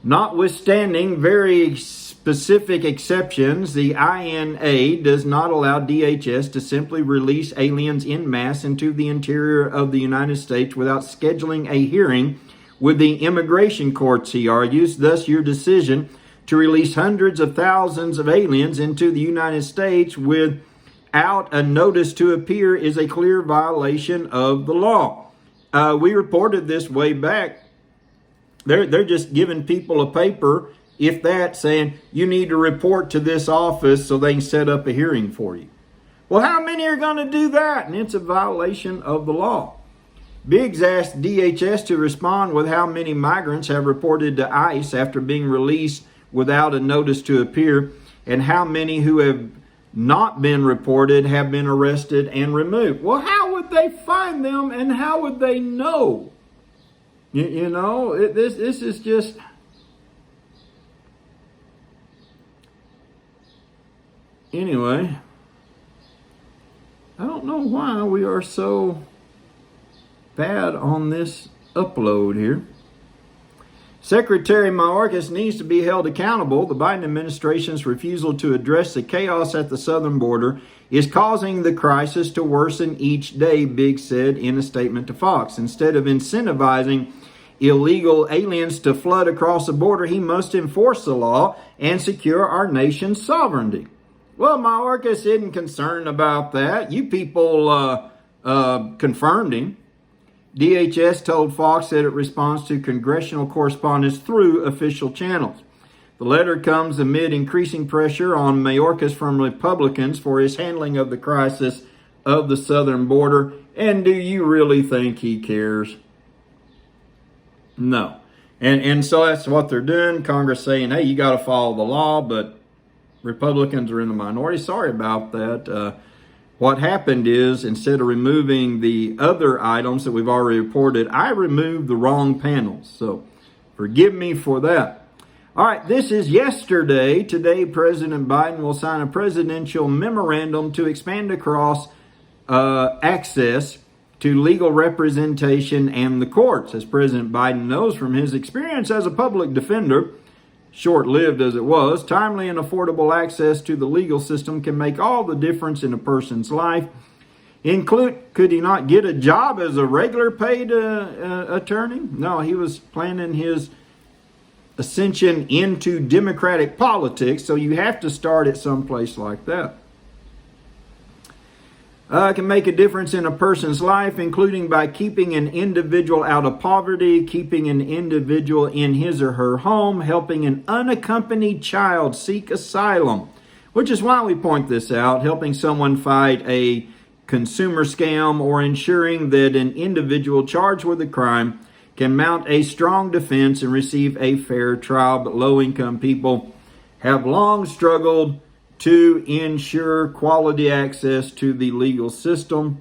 Notwithstanding very specific exceptions, the INA does not allow DHS to simply release aliens en masse into the interior of the United States without scheduling a hearing with the immigration courts, he argues. Thus, your decision to release hundreds of thousands of aliens into the United States without a notice to appear is a clear violation of the law. We reported this way back. They're just giving people a paper, if that, saying you need to report to this office so they can set up a hearing for you. Well, how many are going to do that? And it's a violation of the law. Biggs asked DHS to respond with how many migrants have reported to ICE after being released without a notice to appear, and how many who have not been reported have been arrested and removed. Well, how would they find them, and how would they know? You know, this is just... Anyway, I don't know why we are so bad on this upload here. Secretary Mayorkas needs to be held accountable. The Biden administration's refusal to address the chaos at the southern border is causing the crisis to worsen each day, Biggs said in a statement to Fox. Instead of incentivizing illegal aliens to flood across the border, he must enforce the law and secure our nation's sovereignty. Well, Mayorkas isn't concerned about that. You people confirmed him. DHS told Fox that it responds to congressional correspondence through official channels. The letter comes amid increasing pressure on Mayorkas from Republicans for his handling of the crisis of the southern border. And do you really think he cares? No. And so that's what they're doing. Congress saying, hey, you got to follow the law, but Republicans are in the minority. Sorry about that. What happened is, instead of removing the other items that we've already reported, I removed the wrong panels. So forgive me for that. All right, this is yesterday. Today, President Biden will sign a presidential memorandum to expand across access to legal representation and the courts. As President Biden knows from his experience as a public defender, short-lived as it was, timely and affordable access to the legal system can make all the difference in a person's life. Could he not get a job as a regular paid attorney? No, he was planning his ascension into Democratic politics, so you have to start at some place like that. Can make a difference in a person's life, including by keeping an individual out of poverty, keeping an individual in his or her home, helping an unaccompanied child seek asylum, which is why we point this out, helping someone fight a consumer scam, or ensuring that an individual charged with a crime can mount a strong defense and receive a fair trial. But low-income people have long struggled to ensure quality access to the legal system.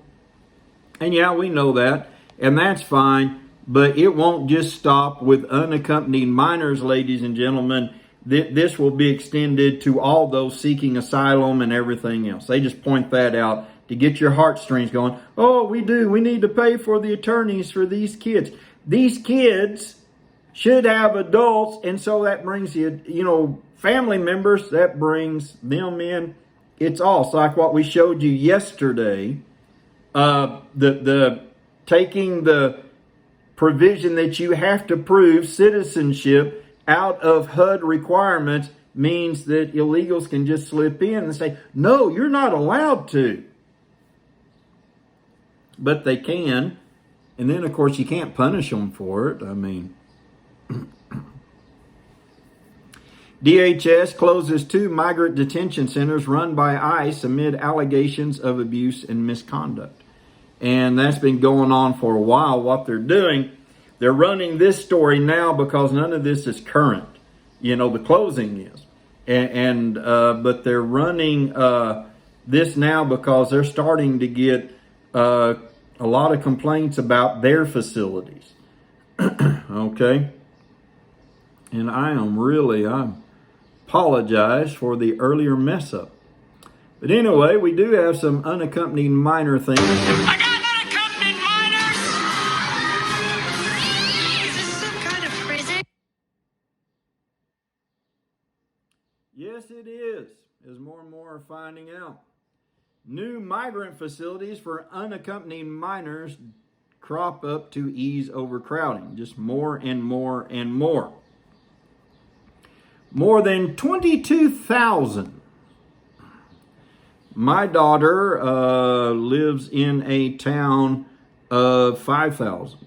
And yeah, we know that, and that's fine, but it won't just stop with unaccompanied minors, ladies and gentlemen. This will be extended to all those seeking asylum and everything else. They just point that out to get your heartstrings going. Oh, we need to pay for the attorneys for these kids. These kids should have adults, and so that brings family members, that brings them in. It's all like what we showed you yesterday. The taking the provision that you have to prove citizenship out of HUD requirements means that illegals can just slip in and say, no, you're not allowed to. But they can. And then, of course, you can't punish them for it. I mean... DHS closes 2 migrant detention centers run by ICE amid allegations of abuse and misconduct. And that's been going on for a while. What they're doing, they're running this story now because none of this is current. The closing is. But they're running this now because they're starting to get a lot of complaints about their facilities. Okay? And I apologize for the earlier mess up. But anyway, we do have some unaccompanied minor things. I got unaccompanied minors! Is this some kind of prison? Yes, it is, as more and more are finding out. New migrant facilities for unaccompanied minors crop up to ease overcrowding. Just more and more and more. More than 22,000. My daughter lives in a town of 5,000.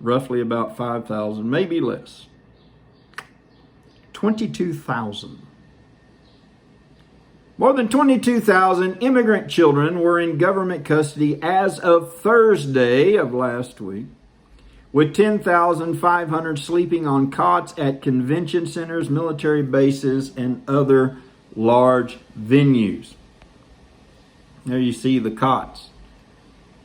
Roughly about 5,000, maybe less. 22,000. More than 22,000 immigrant children were in government custody as of Thursday of last week, with 10,500 sleeping on cots at convention centers, military bases, and other large venues. There you see the cots.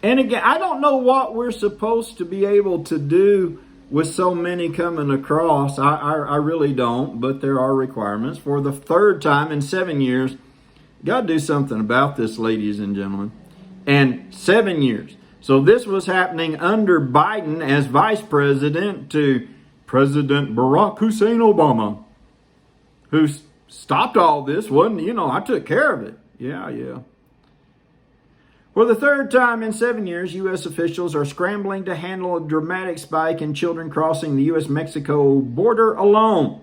And again, I don't know what we're supposed to be able to do with so many coming across. I really don't, but there are requirements. For the third time in 7 years, got to do something about this, ladies and gentlemen. And 7 years. So this was happening under Biden as vice president to President Barack Hussein Obama, who stopped all this. I took care of it. Yeah. For the third time in 7 years, U.S. officials are scrambling to handle a dramatic spike in children crossing the U.S.-Mexico border alone,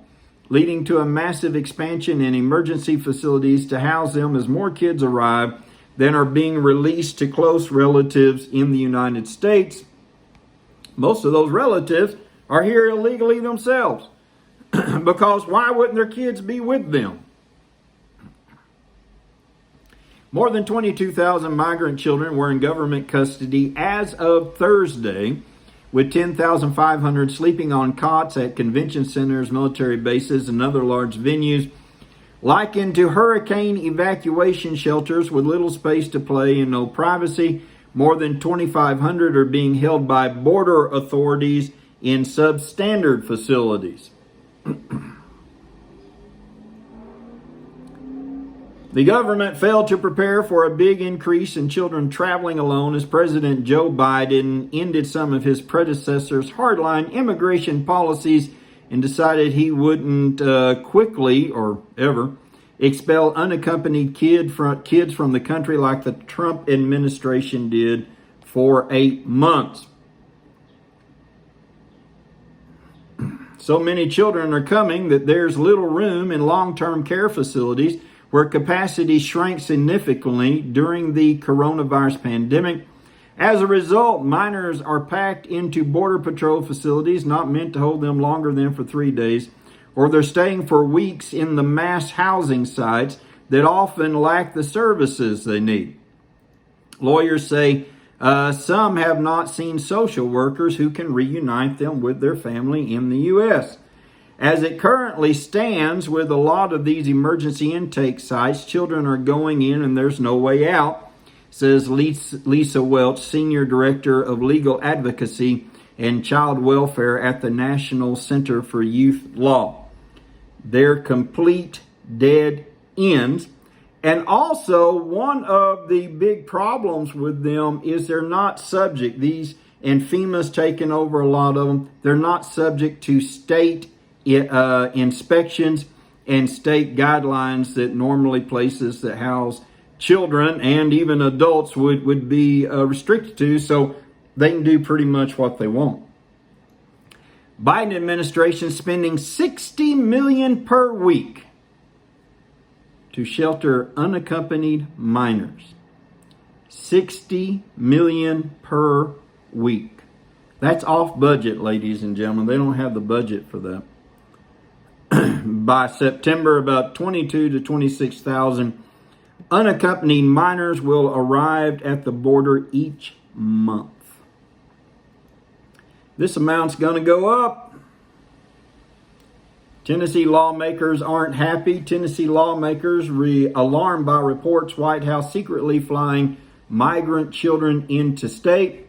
leading to a massive expansion in emergency facilities to house them as more kids arrive than are being released to close relatives in the United States. Most of those relatives are here illegally themselves, because why wouldn't their kids be with them? More than 22,000 migrant children were in government custody as of Thursday, with 10,500 sleeping on cots at convention centers, military bases, and other large venues, likened to hurricane evacuation shelters with little space to play and no privacy. More than 2,500 are being held by border authorities in substandard facilities. The government failed to prepare for a big increase in children traveling alone as President Joe Biden ended some of his predecessors' hardline immigration policies and decided he wouldn't quickly or ever expel unaccompanied kids from the country like the Trump administration did for 8 months. So many children are coming that there's little room in long-term care facilities, where capacity shrank significantly during the coronavirus pandemic. As a result, minors are packed into Border Patrol facilities not meant to hold them longer than for 3 days, or they're staying for weeks in the mass housing sites that often lack the services they need. Lawyers say some have not seen social workers who can reunite them with their family in the U.S. As it currently stands with a lot of these emergency intake sites, children are going in and there's no way out, says Lisa Welch, Senior Director of Legal Advocacy and Child Welfare at the National Center for Youth Law. They're complete dead ends. And also, one of the big problems with them is they're not subject, and FEMA's taken over a lot of them, they're not subject to state inspections and state guidelines that normally places that house children and even adults would be restricted to, so they can do pretty much what they want. Biden administration spending $60 million per week to shelter unaccompanied minors. $60 million per week. That's off budget, ladies and gentlemen. They don't have the budget for that. By September, about 22 to 26,000 unaccompanied minors will arrive at the border each month. This amount's going to go up. Tennessee lawmakers aren't happy. Tennessee lawmakers alarmed by reports White House secretly flying migrant children into state.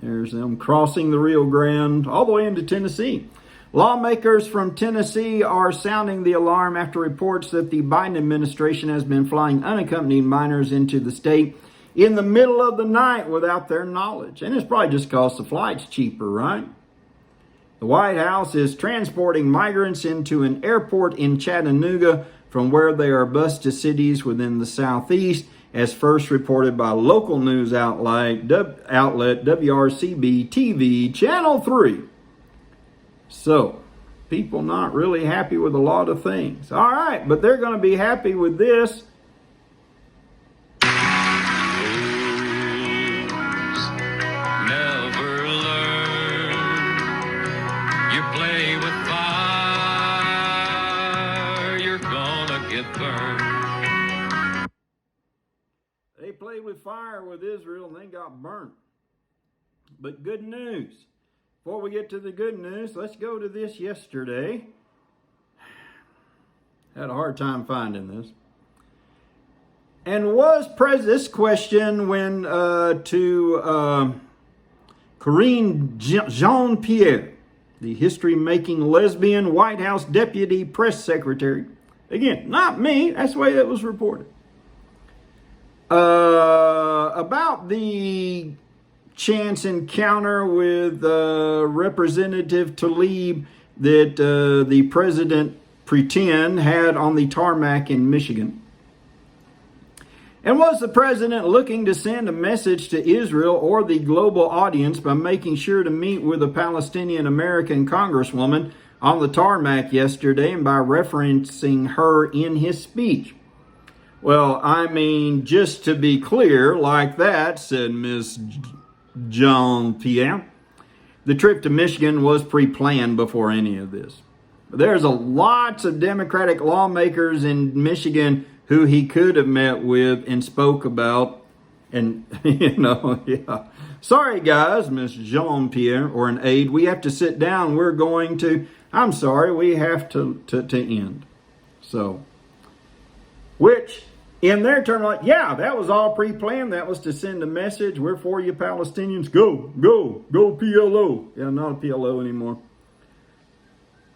There's them crossing the Rio Grande all the way into Tennessee. Lawmakers from Tennessee are sounding the alarm after reports that the Biden administration has been flying unaccompanied minors into the state in the middle of the night without their knowledge. And it's probably just because the flight's cheaper, right? The White House is transporting migrants into an airport in Chattanooga from where they are bused to cities within the Southeast, as first reported by local news outlet WRCB TV Channel 3. So, people not really happy with a lot of things. All right, but they're going to be happy with this. Never learn. You play with fire, you're gonna get burned. They played with fire with Israel and they got burnt. But good news. Before we get to the good news, let's go to this yesterday. Had a hard time finding this. And this question went to Corinne Jean-Pierre, the history-making lesbian White House deputy press secretary. Again, not me. That's the way it was reported. About the chance encounter with Representative Tlaib that the president pretend had on the tarmac in Michigan. And was the president looking to send a message to Israel or the global audience by making sure to meet with a Palestinian American congresswoman on the tarmac yesterday and by referencing her in his speech? Well, I mean, just to be clear, like that, said Miss Jean-Pierre, the trip to Michigan was pre-planned before any of this. There's lots of Democratic lawmakers in Michigan who he could have met with and spoke about. And, yeah. Sorry, guys, Miss Jean-Pierre, or an aide, we have to sit down. We have to end. So, which, in their turn, like, yeah, that was all pre-planned. That was to send a message. We're for you Palestinians. Go PLO. Yeah, not a PLO anymore.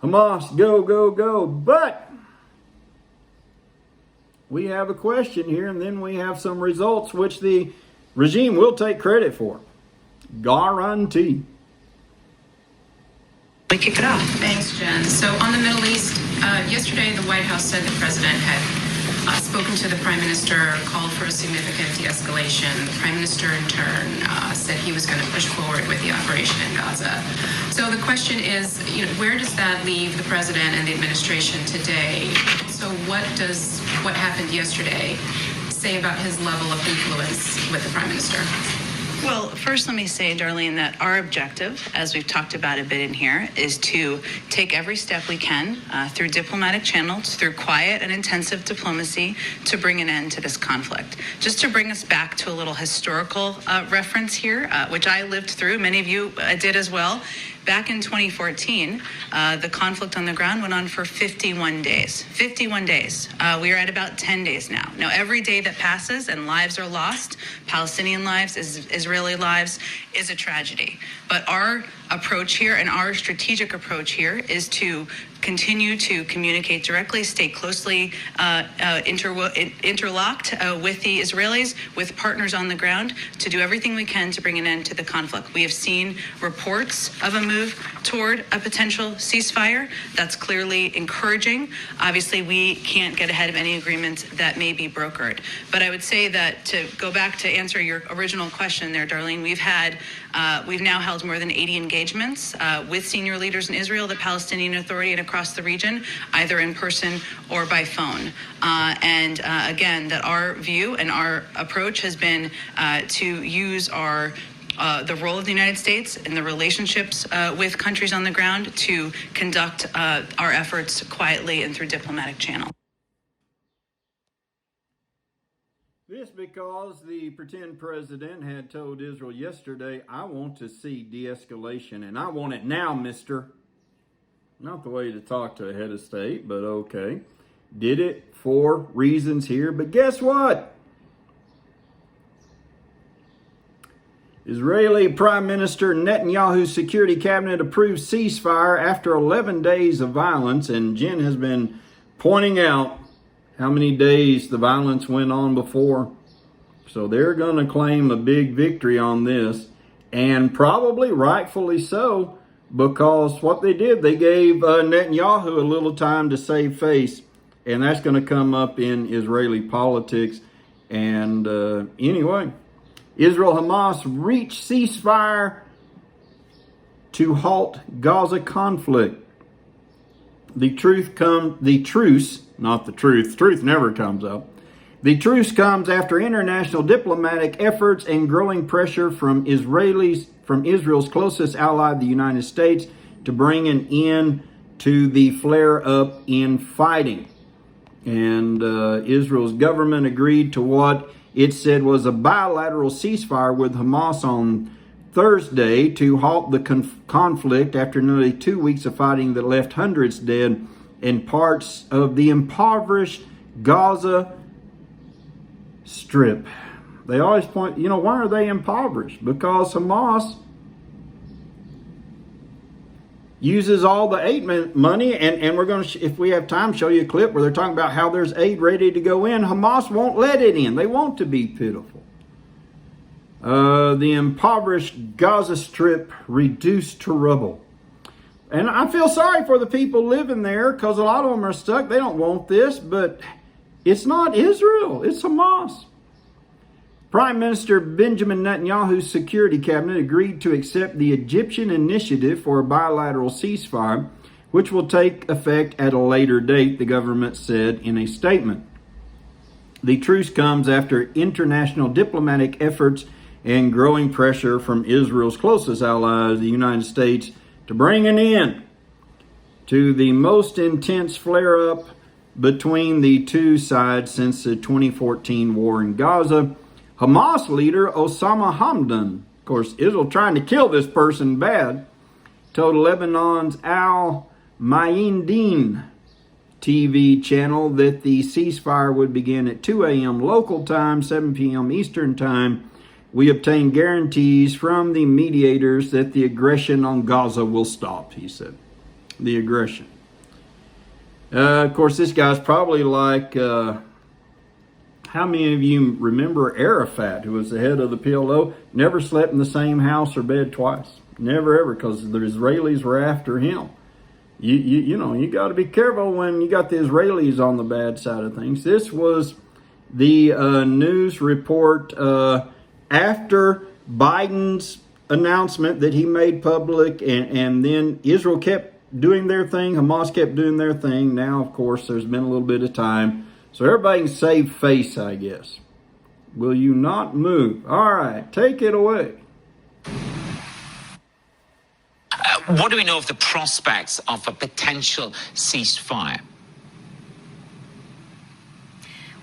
Hamas, go. But we have a question here, and then we have some results which the regime will take credit for. Guarantee. We kick it off. Thanks, Jen. So on the Middle East, yesterday the White House said the president had spoken to the Prime Minister, called for a significant de-escalation. The Prime Minister, in turn, said he was going to push forward with the operation in Gaza. So the question is, where does that leave the president and the administration today? So what happened yesterday say about his level of influence with the Prime Minister? Well, first let me say, Darlene, that our objective, as we've talked about a bit in here, is to take every step we can through diplomatic channels, through quiet and intensive diplomacy, to bring an end to this conflict. Just to bring us back to a little historical reference here, which I lived through, many of you did as well. Back in 2014, the conflict on the ground went on for 51 days. 51 days. We are at about 10 days now. Now, every day that passes and lives are lost, Palestinian lives, Israeli lives, is a tragedy. But our approach here and our strategic approach here is to continue to communicate directly, stay closely interlocked with the Israelis, with partners on the ground, to do everything we can to bring an end to the conflict. We have seen reports of a move toward a potential ceasefire. That's clearly encouraging. Obviously, we can't get ahead of any agreements that may be brokered. But I would say that, to go back to answer your original question there, Darlene, we've now held more than 80 engagements with senior leaders in Israel, the Palestinian Authority, and across the region, either in person or by phone. Again, that our view and our approach has been to use the role of the United States and the relationships with countries on the ground to conduct our efforts quietly and through diplomatic channels. This because the pretend president had told Israel yesterday, I want to see de-escalation, and I want it now, mister. Not the way to talk to a head of state, but okay. Did it for reasons here, but guess what? Israeli Prime Minister Netanyahu's security cabinet approved ceasefire after 11 days of violence, and Jen has been pointing out how many days the violence went on before. So they're going to claim a big victory on this, and probably rightfully so, because what they did, they gave Netanyahu a little time to save face, and that's going to come up in Israeli politics. And anyway, Israel-Hamas reached ceasefire to halt Gaza conflict. The truce never comes up. The truce comes after international diplomatic efforts and growing pressure from Israel's closest ally, the United States, to bring an end to the flare-up in fighting. And Israel's government agreed to what it said was a bilateral ceasefire with Hamas on Thursday to halt the conflict after nearly 2 weeks of fighting that left hundreds dead in parts of the impoverished Gaza Strip. They always point, why are they impoverished? Because Hamas uses all the aid money, and we're going to, if we have time, show you a clip where they're talking about how there's aid ready to go in. Hamas won't let it in. They want to be pitiful. The impoverished Gaza Strip reduced to rubble. And I feel sorry for the people living there, because a lot of them are stuck. They don't want this, but it's not Israel. It's Hamas. Prime Minister Benjamin Netanyahu's security cabinet agreed to accept the Egyptian initiative for a bilateral ceasefire, which will take effect at a later date, the government said in a statement. The truce comes after international diplomatic efforts and growing pressure from Israel's closest allies, the United States, to bring an end to the most intense flare-up between the two sides since the 2014 war in Gaza. Hamas leader Osama Hamdan, of course, Israel trying to kill this person bad, told Lebanon's Al Mayadeen TV channel that the ceasefire would begin at 2 a.m. local time, 7 p.m. Eastern time. We obtained guarantees from the mediators that the aggression on Gaza will stop, he said. The aggression. Of course, this guy's probably like... how many of you remember Arafat, who was the head of the PLO, never slept in the same house or bed twice? Never, ever, because the Israelis were after him. You got to be careful when you got the Israelis on the bad side of things. This was the news report after Biden's announcement that he made public, and then Israel kept doing their thing, Hamas kept doing their thing. Now, of course, there's been a little bit of time, so everybody can save face, I guess. Will you not move? All right, take it away. What do we know of the prospects of a potential ceasefire?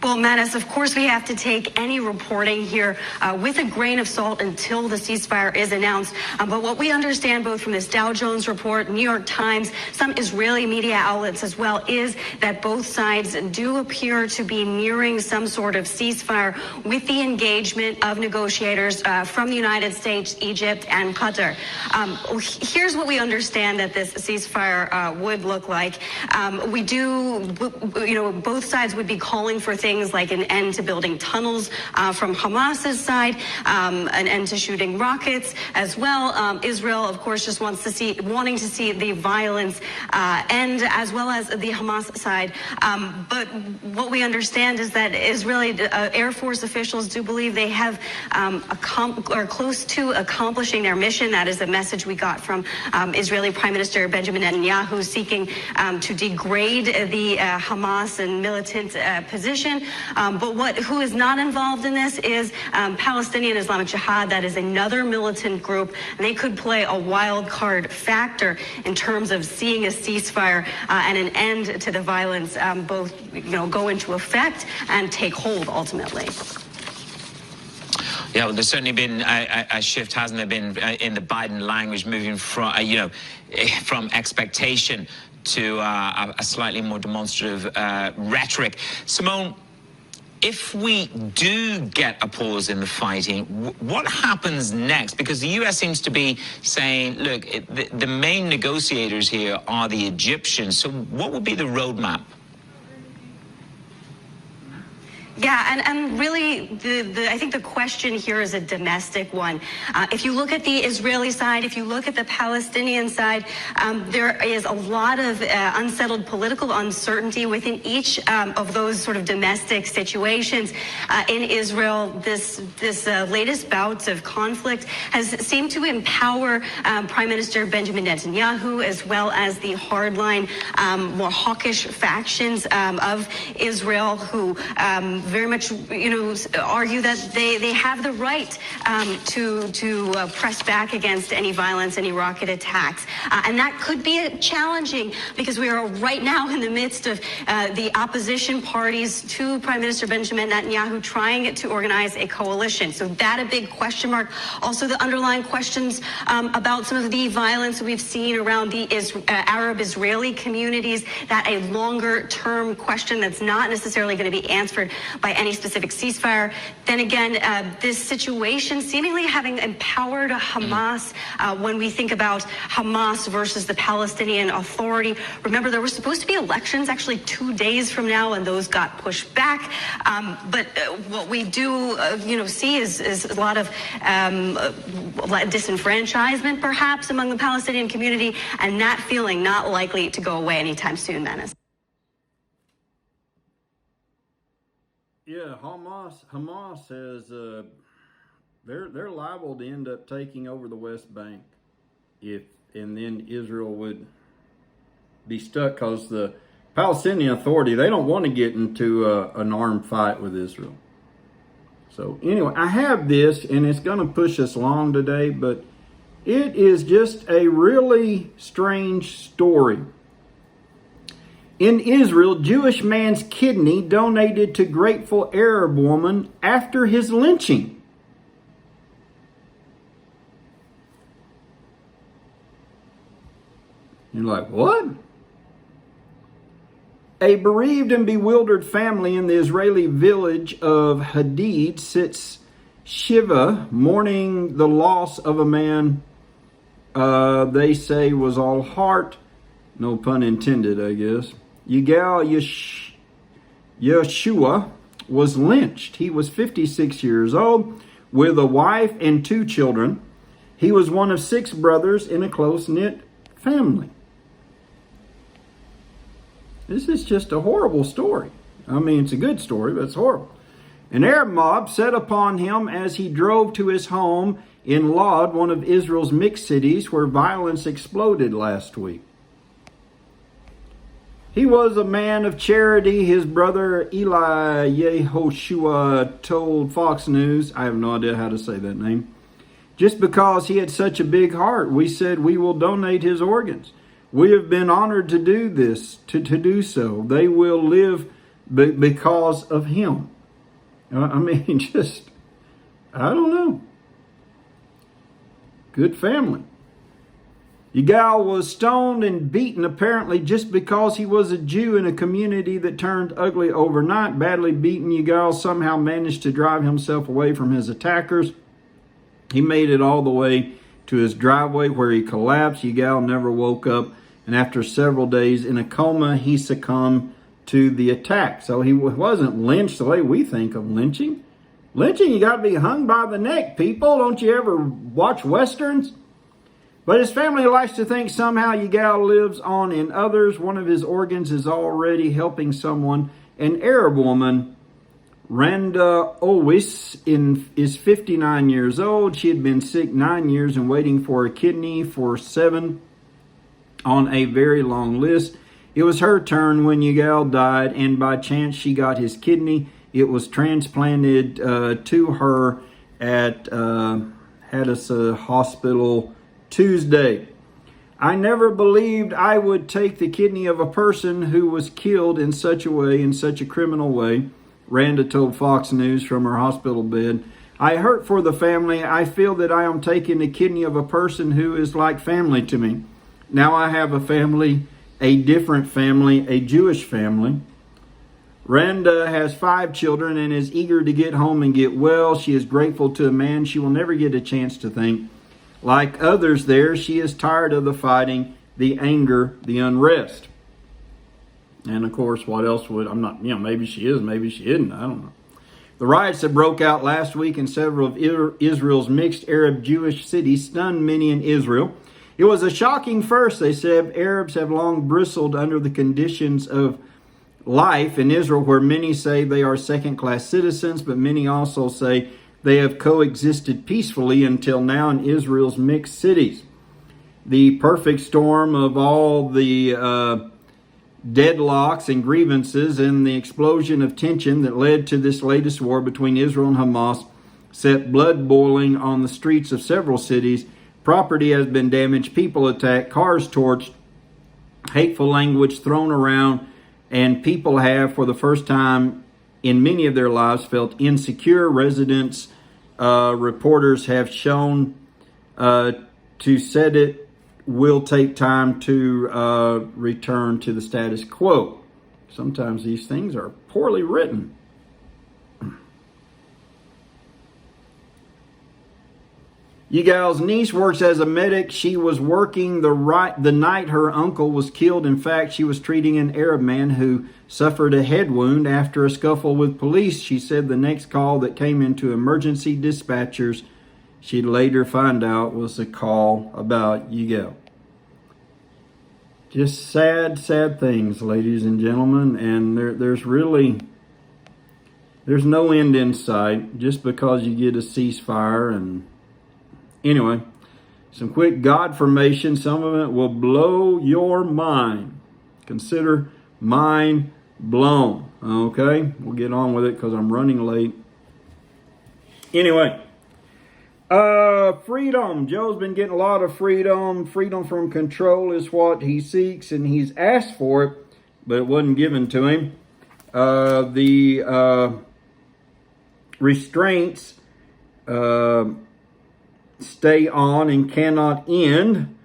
Well, Mattis, of course, we have to take any reporting here with a grain of salt until the ceasefire is announced. But what we understand both from this Dow Jones report, New York Times, some Israeli media outlets as well, is that both sides do appear to be nearing some sort of ceasefire with the engagement of negotiators from the United States, Egypt, and Qatar. Here's what we understand that this ceasefire would look like. We do, both sides would be calling for things like an end to building tunnels from Hamas's side, an end to shooting rockets as well. Israel, of course, just wanting to see the violence end, as well as the Hamas side. But what we understand is that Israeli Air Force officials do believe they have are close to accomplishing their mission. That is a message we got from Israeli Prime Minister Benjamin Netanyahu, seeking to degrade the Hamas and militant position. But who is not involved in this is Palestinian Islamic Jihad. That is another militant group, and they could play a wild card factor in terms of seeing a ceasefire and an end to the violence both go into effect and take hold ultimately. Yeah, well, there's certainly been a shift, hasn't there, been in the Biden language, moving from from expectation to a slightly more demonstrative rhetoric. Simone, if we do get a pause in the fighting, what happens next? Because the U.S. seems to be saying, look, the main negotiators here are the Egyptians. So what would be the roadmap? Yeah, and really, I think the question here is a domestic one. If you look at the Israeli side, if you look at the Palestinian side, there is a lot of unsettled political uncertainty within each of those sort of domestic situations. In Israel, this latest bouts of conflict has seemed to empower Prime Minister Benjamin Netanyahu, as well as the hardline, more hawkish factions of Israel, who very much, argue that they have the right to press back against any violence, any rocket attacks. And that could be challenging because we are right now in the midst of the opposition parties to Prime Minister Benjamin Netanyahu trying to organize a coalition. So that a big question mark. Also the underlying questions about some of the violence we've seen around the Arab-Israeli communities, that a longer term question that's not necessarily going to be answered by any specific ceasefire. Then again, this situation seemingly having empowered Hamas. When we think about Hamas versus the Palestinian Authority, remember there were supposed to be elections actually 2 days from now, and those got pushed back. But what we do, see is a lot of disenfranchisement, perhaps, among the Palestinian community, and that feeling not likely to go away anytime soon, Menace. Yeah, Hamas has they're liable to end up taking over the West Bank and then Israel would be stuck because the Palestinian Authority, they don't want to get into an armed fight with Israel. So anyway, I have this, and it's going to push us long today, but it is just a really strange story. In Israel, Jewish man's kidney donated to grateful Arab woman after his lynching. You're like, what? A bereaved and bewildered family in the Israeli village of Hadid sits Shiva, mourning the loss of a man they say was all heart. No pun intended, I guess. Yigal Yeshua was lynched. He was 56 years old with a wife and 2 children. He was one of 6 brothers in a close-knit family. This is just a horrible story. I mean, it's a good story, but it's horrible. An Arab mob set upon him as he drove to his home in Lod, one of Israel's mixed cities, where violence exploded last week. He was a man of charity, his brother Eli Yehoshua told Fox News. I have no idea how to say that name. Just because he had such a big heart, we said we will donate his organs. We have been honored to do this, to do so. They will live because of him. I mean, I don't know. Good family. Yigal was stoned and beaten apparently just because he was a Jew in a community that turned ugly overnight. Badly beaten, Yigal somehow managed to drive himself away from his attackers. He made it all the way to his driveway where he collapsed. Yigal never woke up, and after several days in a coma, he succumbed to the attack. So he wasn't lynched the way we think of lynching. Lynching, you got to be hung by the neck, people. Don't you ever watch Westerns? But his family likes to think somehow Yigal lives on in others. One of his organs is already helping someone. An Arab woman, Randa Owis, is 59 years old. She had been sick 9 years and waiting for a kidney for 7 on a very long list. It was her turn when Yigal died, and by chance she got his kidney. It was transplanted to her at Hadassah Hospital Tuesday. I never believed I would take the kidney of a person who was killed in such a way, in such a criminal way, Randa told Fox News from her hospital bed. I hurt for the family. I feel that I am taking the kidney of a person who is like family to me. Now I have a family, a different family, a Jewish family. Randa has 5 children and is eager to get home and get well. She is grateful to a man she will never get a chance to think. Like others there, she is tired of the fighting, the anger, the unrest. And of course, what else would, I'm not, maybe she is, maybe she isn't, I don't know. The riots that broke out last week in several of Israel's mixed Arab-Jewish cities stunned many in Israel. It was a shocking first, they said. Arabs have long bristled under the conditions of life in Israel, where many say they are second-class citizens, but many also say they have coexisted peacefully until now in Israel's mixed cities. The perfect storm of all the deadlocks and grievances and the explosion of tension that led to this latest war between Israel and Hamas set blood boiling on the streets of several cities. Property has been damaged, people attacked, cars torched, hateful language thrown around, and people have, for the first time in many of their lives, felt insecure. Residents, reporters have shown to said it will take time to return to the status quo. Sometimes these things are poorly written. Yigal's niece works as a medic. She was working the night her uncle was killed. In fact, she was treating an Arab man who suffered a head wound after a scuffle with police. She said the next call that came into emergency dispatchers, she'd later find out, was a call about Yigal. Just sad, sad things, ladies and gentlemen. And there's no end in sight just because you get a ceasefire. And anyway, some quick God formation. Some of it will blow your mind. Consider mind blown. Okay, we'll get on with it because I'm running late. Anyway, freedom. Joe's been getting a lot of freedom. Freedom from control is what he seeks, and he's asked for it, but it wasn't given to him. The restraints stay on and cannot end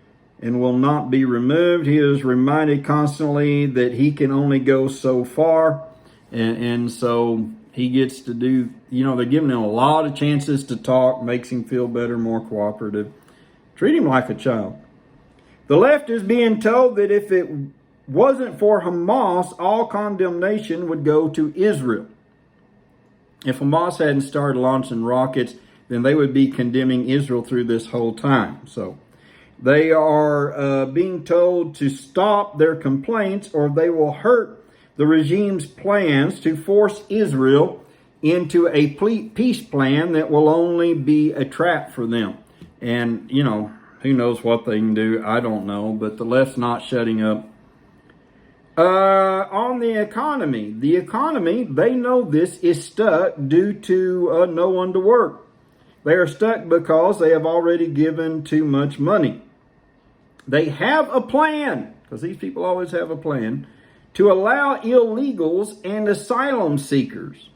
and will not be removed. He is reminded constantly that he can only go so far, and so he gets to do, they're giving him a lot of chances to talk, makes him feel better, more cooperative. Treat him like a child. The left is being told that if it wasn't for Hamas, all condemnation would go to Israel. If Hamas hadn't started launching rockets, then they would be condemning Israel through this whole time. So they are being told to stop their complaints, or they will hurt the regime's plans to force Israel into a peace plan that will only be a trap for them. And, who knows what they can do? I don't know, but the left's not shutting up. On the economy, they know this, is stuck due to no one to work. They are stuck because they have already given too much money. They have a plan, because these people always have a plan, to allow illegals and asylum seekers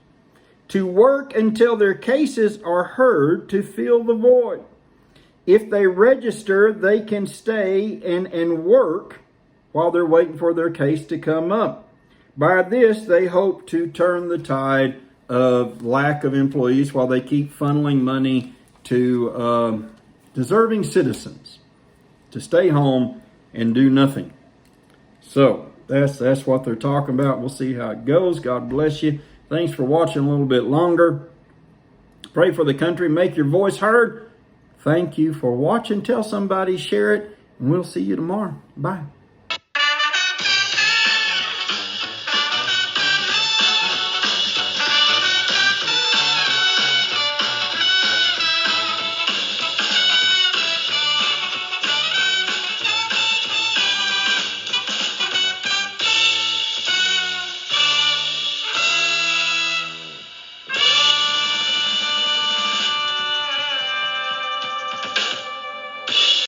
to work until their cases are heard to fill the void. If they register, they can stay and work while they're waiting for their case to come up. By this, they hope to turn the tide of lack of employees while they keep funneling money to deserving citizens to stay home and do nothing. So that's what they're talking about. We'll see how it goes. God bless you. Thanks for watching a little bit longer. Pray for the country. Make your voice heard. Thank you for watching. Tell somebody, share it, and we'll see you tomorrow. Bye.